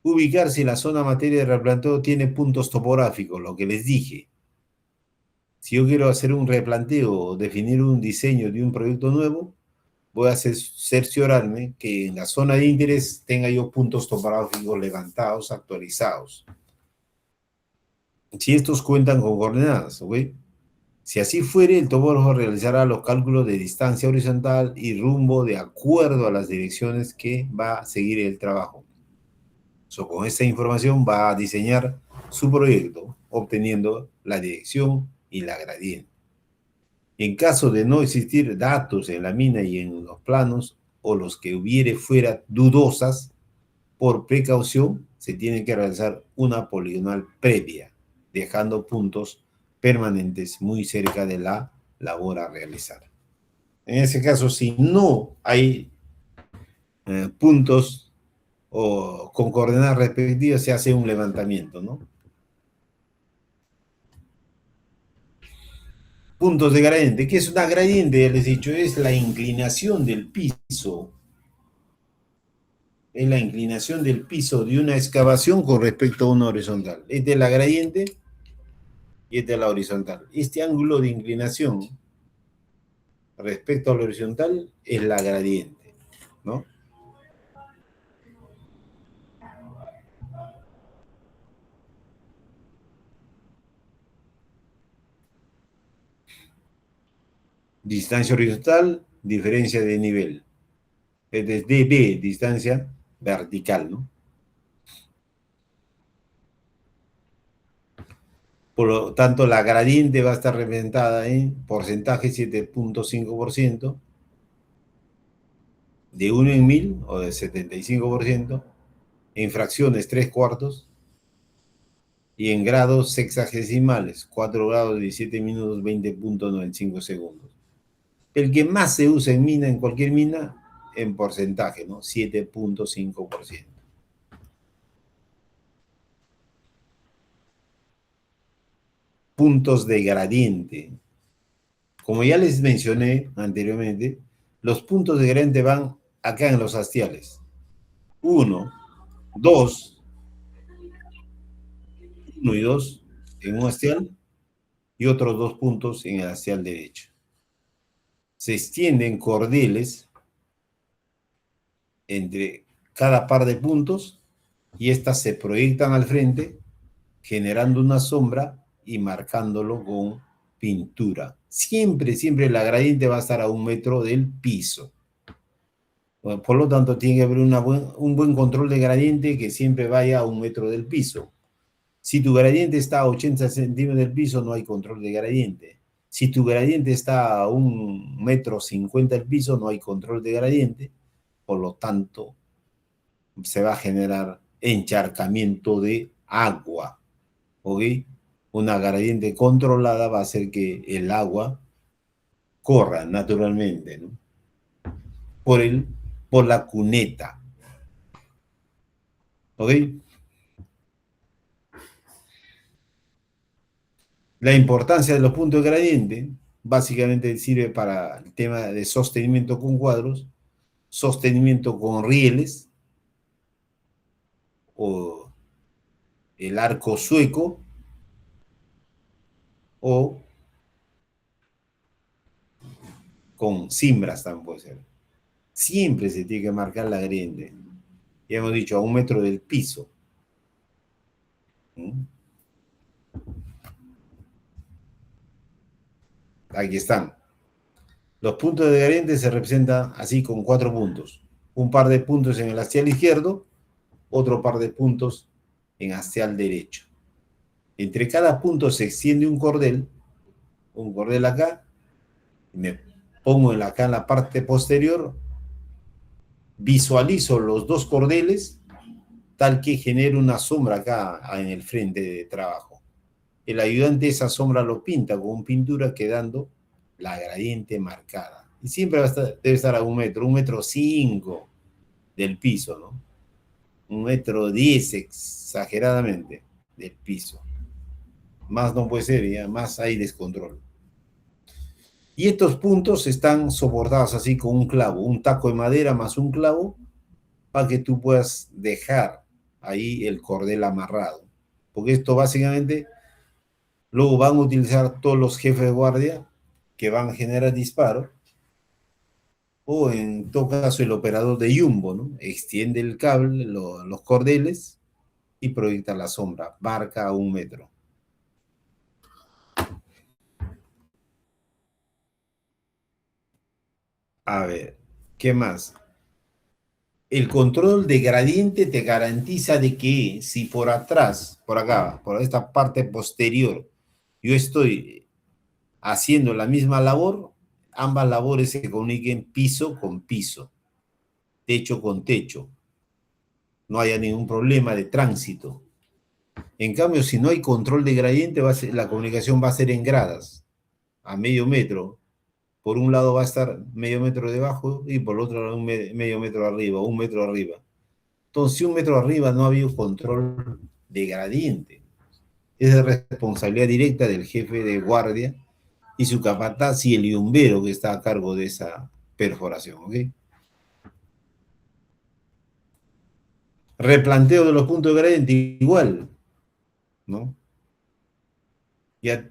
Ubicar si la zona materia de replanteo tiene puntos topográficos, lo que les dije. Si yo quiero hacer un replanteo o definir un diseño de un proyecto nuevo, voy a cerciorarme que en la zona de interés tenga yo puntos topográficos levantados, actualizados. Si estos cuentan con coordenadas, ¿ok? Si así fuere, el topógrafo realizará los cálculos de distancia horizontal y rumbo de acuerdo a las direcciones que va a seguir el trabajo. Con esta información va a diseñar su proyecto, obteniendo la dirección y la gradiente. En caso de no existir datos en la mina y en los planos, o los que hubiere fuera dudosas, por precaución se tiene que realizar una poligonal previa, dejando puntos permanentes muy cerca de la labor a realizar. En ese caso, si no hay puntos o con coordenadas respectivas, se hace un levantamiento, ¿no? Puntos de gradiente. ¿Qué es una gradiente? Ya les he dicho, es la inclinación del piso. Es la inclinación del piso de una excavación con respecto a una horizontal. Esta es la gradiente y esta es la horizontal. Este ángulo de inclinación respecto a la horizontal es la gradiente, ¿no? Distancia horizontal, diferencia de nivel. Este es dB, distancia vertical, ¿no? Por lo tanto, la gradiente va a estar representada en porcentaje 7.5%, de 1 en 1000 o de 75%, en fracciones 3 cuartos y en grados sexagesimales, 4 grados 17 minutos 20.95 segundos. El que más se usa en mina, en cualquier mina, en porcentaje, ¿no? 7.5%. Puntos de gradiente. Como ya les mencioné anteriormente, los puntos de gradiente van acá en los hastiales. 1, 2, 1 y 2 en un hastial y otros 2 puntos en el hastial derecho. Se extienden cordeles entre cada par de puntos y estas se proyectan al frente generando una sombra y marcándolo con pintura. Siempre, siempre la gradiente va a estar a 1 metro del piso. Por lo tanto, tiene que haber un buen control de gradiente que siempre vaya a 1 metro del piso. Si tu gradiente está a 80 centímetros del piso, no hay control de gradiente. Si tu gradiente está a 1,50 metros del piso, no hay control de gradiente. Por lo tanto, se va a generar encharcamiento de agua. ¿Ok? Una gradiente controlada va a hacer que el agua corra naturalmente, ¿no? Por la cuneta. ¿Ok? La importancia de los puntos de gradiente básicamente sirve para el tema de sostenimiento con cuadros, sostenimiento con rieles o el arco sueco o con cimbras también puede ser. Siempre se tiene que marcar la gradiente. Ya hemos dicho, a 1 metro del piso. ¿Mm? Aquí están. Los puntos de gradiente se representan así con 4 puntos. Un par de puntos en el hastial izquierdo, otro par de puntos en hastial derecho. Entre cada punto se extiende un cordel acá, y me pongo acá en la parte posterior, visualizo los 2 cordeles, tal que genere una sombra acá en el frente de trabajo. El ayudante esa sombra lo pinta con pintura quedando la gradiente marcada. Y siempre debe estar a 1 metro, 1,5 metros del piso, ¿no? 1,10 metros exageradamente del piso. Más no puede ser, ya más hay descontrol. Y estos puntos están soportados así con un clavo, un taco de madera más un clavo, para que tú puedas dejar ahí el cordel amarrado. Porque esto básicamente luego van a utilizar todos los jefes de guardia que van a generar disparo, o en todo caso el operador de Jumbo, ¿no? Extiende el cable, los cordeles y proyecta la sombra, marca a 1 metro. A ver, ¿qué más? El control de gradiente te garantiza de que si por atrás, por acá, por esta parte posterior, yo estoy haciendo la misma labor, ambas labores se comuniquen piso con piso, techo con techo, no haya ningún problema de tránsito. En cambio, si no hay control de gradiente, la comunicación va a ser en gradas, a medio metro. Por un lado va a estar medio metro debajo y por el otro lado medio metro arriba, 1 metro arriba. Entonces, si 1 metro arriba no ha habido control de gradiente, es de responsabilidad directa del jefe de guardia y su capataz y el yumbero que está a cargo de esa perforación, ¿ok? Replanteo de los puntos de gradiente igual, ¿no? Ya,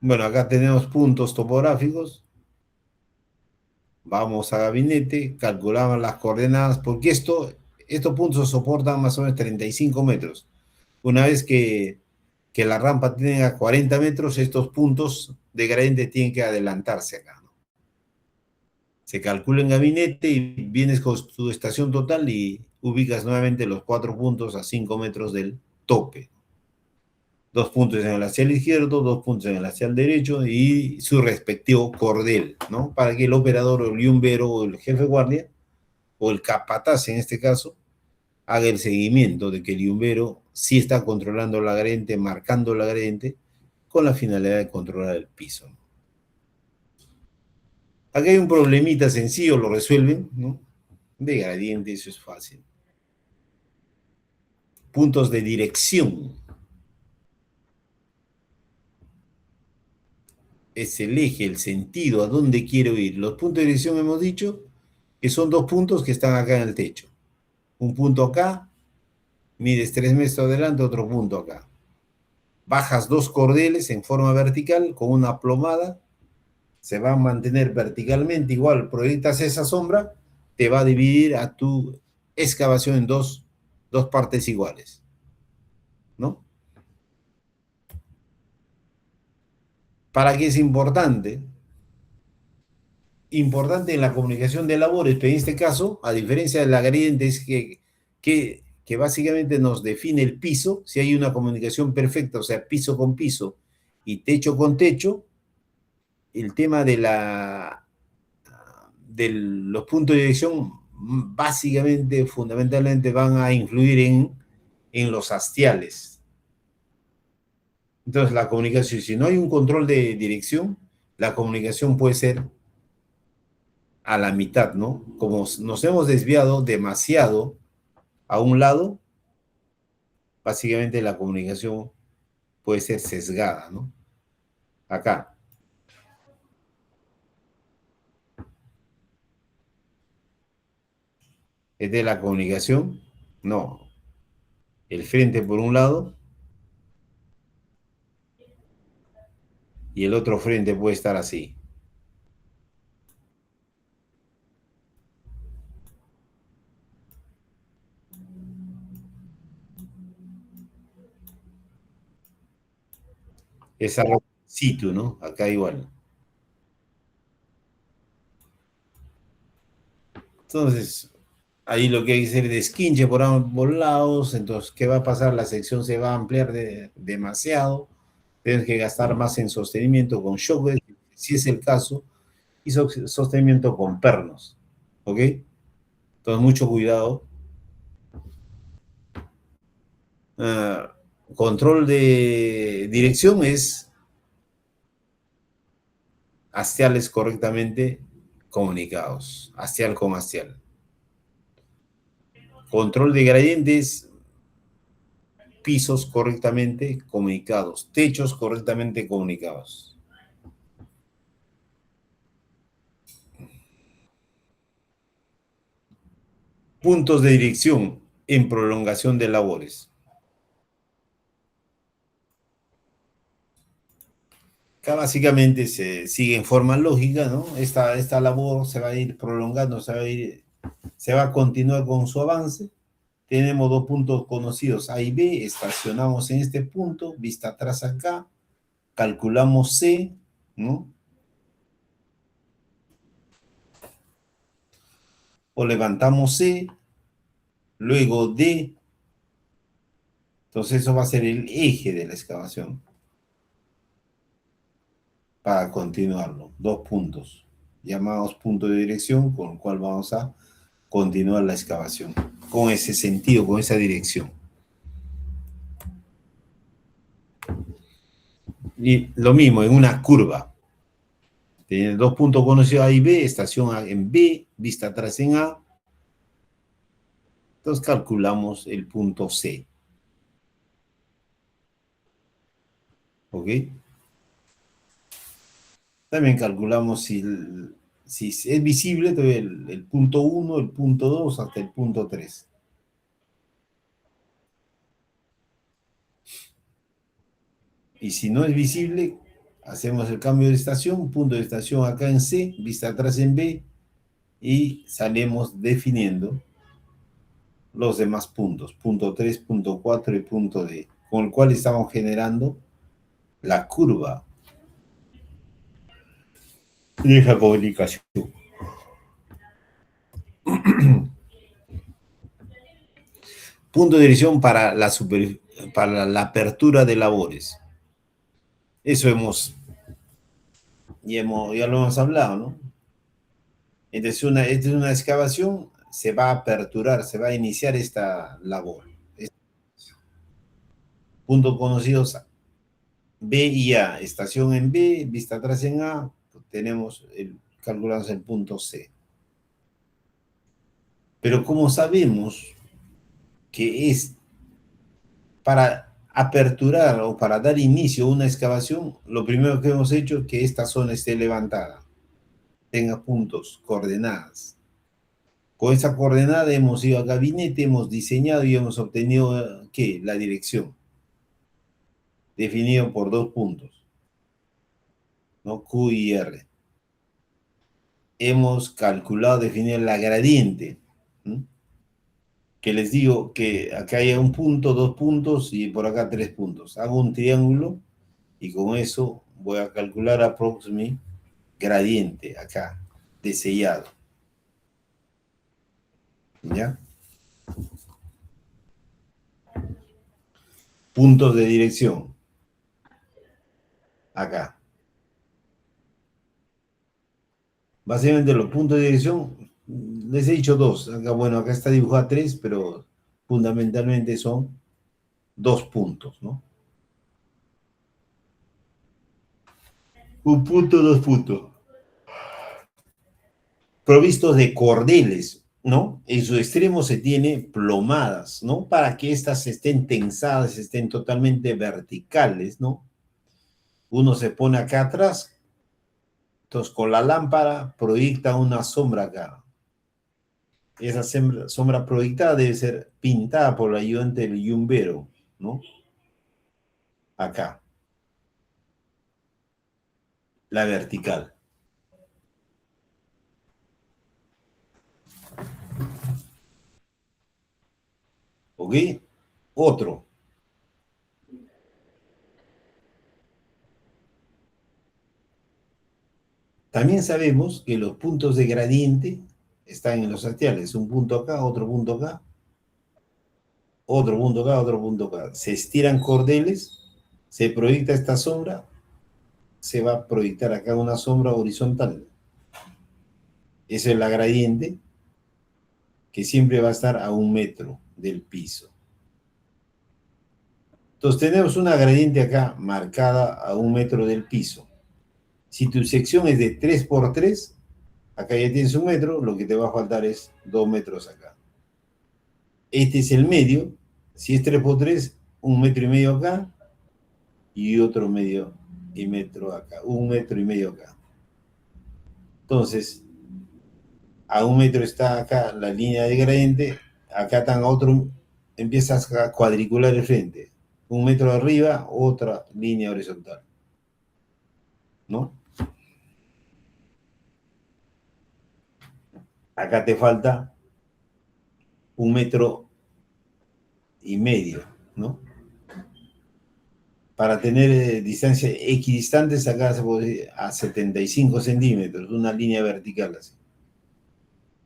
bueno, acá tenemos puntos topográficos. Vamos a gabinete, calculamos las coordenadas, porque estos puntos soportan más o menos 35 metros. Una vez que la rampa tenga 40 metros, estos puntos de gradiente tienen que adelantarse acá, ¿no? Se calcula en gabinete y vienes con tu estación total y ubicas nuevamente los 4 puntos a 5 metros del tope. 2 puntos en el lateral izquierdo, 2 puntos en el lateral derecho y su respectivo cordel, ¿no? Para que el operador o el yumbero o el jefe de guardia o el capataz en este caso haga el seguimiento de que el yumbero sí está controlando la gradiente, marcando la gradiente con la finalidad de controlar el piso. Aquí hay un problemita sencillo, lo resuelven, ¿no? De gradiente, eso es fácil. Puntos de dirección. Es el eje, el sentido, a dónde quiero ir. Los puntos de dirección hemos dicho que son 2 puntos que están acá en el techo. Un punto acá, mides 3 metros adelante, otro punto acá. Bajas 2 cordeles en forma vertical con una plomada, se va a mantener verticalmente, igual proyectas esa sombra, te va a dividir a tu excavación en dos partes iguales, ¿no? ¿Para qué es importante? Importante en la comunicación de labores, pero en este caso, a diferencia de la gradiente, es que básicamente nos define el piso, si hay una comunicación perfecta, o sea, piso con piso y techo con techo, el tema de los puntos de dirección básicamente, fundamentalmente van a influir en los hastiales. Entonces, la comunicación, si no hay un control de dirección, la comunicación puede ser a la mitad, ¿no? Como nos hemos desviado demasiado a un lado, básicamente la comunicación puede ser sesgada, ¿no? Acá. ¿Es de la comunicación? No. El frente por un lado y el otro frente puede estar así. Es algo situ, ¿no? Acá igual. Entonces, ahí lo que hay que hacer es desquinche por ambos lados. Entonces, ¿qué va a pasar? La sección se va a ampliar demasiado. Tienes que gastar más en sostenimiento con shock, si es el caso, y sostenimiento con pernos. ¿Ok? Entonces, mucho cuidado. Control de dirección es hastiales correctamente comunicados. Hastial con hastial. Control de gradientes pisos correctamente comunicados, techos correctamente comunicados. Puntos de dirección en prolongación de labores. Acá básicamente se sigue en forma lógica, ¿no? Esta labor se va a ir prolongando, se va a continuar con su avance. Tenemos dos puntos conocidos, A y B, estacionamos en este punto, vista atrás acá, calculamos C, ¿no? O levantamos C, luego D, entonces eso va a ser el eje de la excavación para continuarlo. Dos puntos, llamados punto de dirección, con el cual vamos a continuar la excavación, con ese sentido, con esa dirección. Y lo mismo en una curva. Tiene dos puntos conocidos A y B, estación A en B, vista atrás en A. Entonces calculamos el punto C. ¿Ok? También calculamos si es visible el punto 1, el punto 2 hasta el punto 3. Y si no es visible, hacemos el cambio de estación, punto de estación acá en C, vista atrás en B, y salimos definiendo los demás puntos, punto 3, punto 4 y punto D, con el cual estamos generando la curva de esa comunicación. Punto de dirección para la apertura de labores. Eso ya lo hemos hablado, ¿no? Entonces, esta es una excavación, se va a aperturar, se va a iniciar esta labor. Puntos conocidos B y A, estación en B, vista atrás en A, calculamos el punto C. Pero como sabemos que es para aperturar o para dar inicio a una excavación, lo primero que hemos hecho es que esta zona esté levantada, tenga puntos, coordenadas. Con esa coordenada hemos ido a gabinete, hemos diseñado y hemos obtenido, ¿qué? La dirección, definido por dos puntos, ¿no? Q y R. Hemos calculado, definido la gradiente, ¿no? Que les digo que acá hay un punto, dos puntos y por acá tres puntos. Hago un triángulo y con eso voy a calcular aproximadamente gradiente acá, de sellado. ¿Ya? Puntos de dirección. Acá. Básicamente los puntos de dirección, les he dicho dos. Acá, bueno, acá está dibujado tres, pero fundamentalmente son dos puntos, ¿no? Un punto, dos puntos. Provistos de cordeles, ¿no? En su extremo se tiene plomadas, ¿no? Para que éstas estén tensadas, estén totalmente verticales, ¿no? Uno se pone acá atrás, entonces con la lámpara proyecta una sombra acá. Esa sombra proyectada debe ser pintada por el ayudante del yumbero, ¿no? Acá. La vertical. ¿Ok? Otro. También sabemos que los puntos de gradiente están en los axiales. Un punto acá, otro punto acá, otro punto acá, otro punto acá. Se estiran cordeles, se proyecta esta sombra, se va a proyectar acá una sombra horizontal. Esa es la gradiente, que siempre va a estar a 1 metro del piso. Entonces tenemos una gradiente acá marcada a 1 metro del piso. Si tu sección es de 3 por 3, acá ya tienes 1 metro, lo que te va a faltar es 2 metros acá. Este es el medio. Si es 3 por 3, un metro y medio acá y otro medio y metro acá, un metro y medio acá. Entonces, a un metro está acá la línea de gradiente, acá están a otro, empiezas a cuadricular el frente. Un metro arriba, otra línea horizontal, ¿no? Acá te falta un metro y medio, ¿no? Para tener distancias equidistantes, acá se puede a 75 centímetros, una línea vertical así.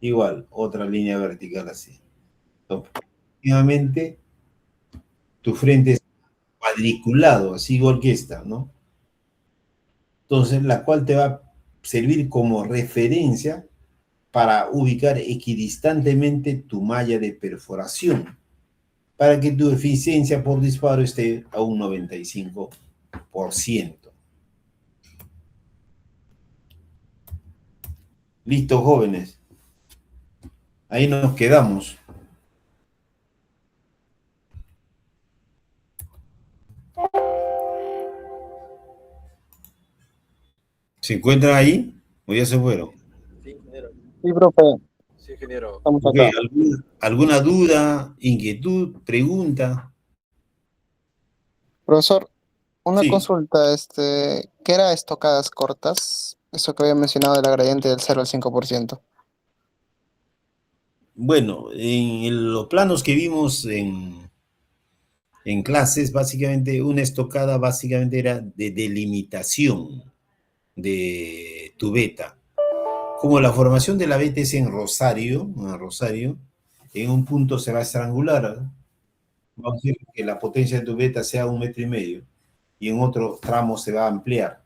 Igual, otra línea vertical así. Nuevamente, tu frente es cuadriculado, así igual que esta, ¿no? Entonces, la cual te va a servir como referencia para ubicar equidistantemente tu malla de perforación, para que tu eficiencia por disparo esté a un 95%. Listo, jóvenes. Ahí nos quedamos. ¿Se encuentran ahí o ya se fueron? Sí, ingeniero. Sí, profe, Sí, ingeniero. estamos Ok, acá. ¿alguna duda, inquietud, pregunta? Profesor, una Sí, consulta, ¿qué era estocadas cortas? Eso que había mencionado de la gradiente del 0 al 5%. bueno, en los planos que vimos en clases, básicamente una estocada básicamente era de delimitación de tu beta. Como la formación de la beta es en Rosario, en un punto se va a estrangular. Vamos a decir que la potencia de tu beta sea 1,5 metros y en otro tramo se va a ampliar.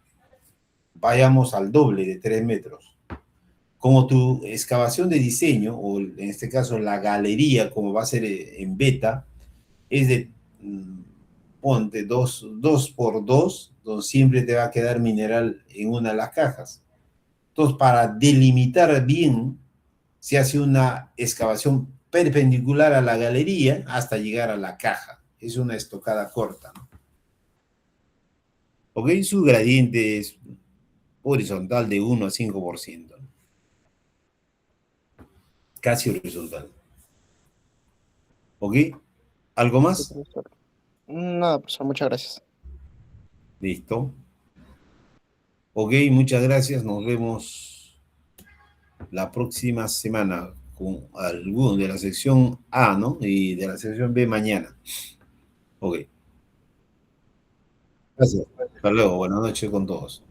Vayamos al doble de 3 metros. Como tu excavación de diseño, o en este caso la galería, como va a ser en beta, es de, ponte, 2 por 2, donde siempre te va a quedar mineral en una de las cajas. Entonces, para delimitar bien, se hace una excavación perpendicular a la galería hasta llegar a la caja. Es una estocada corta, ¿no? Ok, su gradiente es horizontal de 1 a 5%, casi horizontal. ¿Ok? ¿Algo Sí, más? profesor. Nada, profesor, muchas gracias. Listo. Ok, muchas gracias. Nos vemos la próxima semana con alguno de la sección A, ¿no? Y de la sección B mañana. Ok. Gracias. Hasta luego. Buenas noches con todos.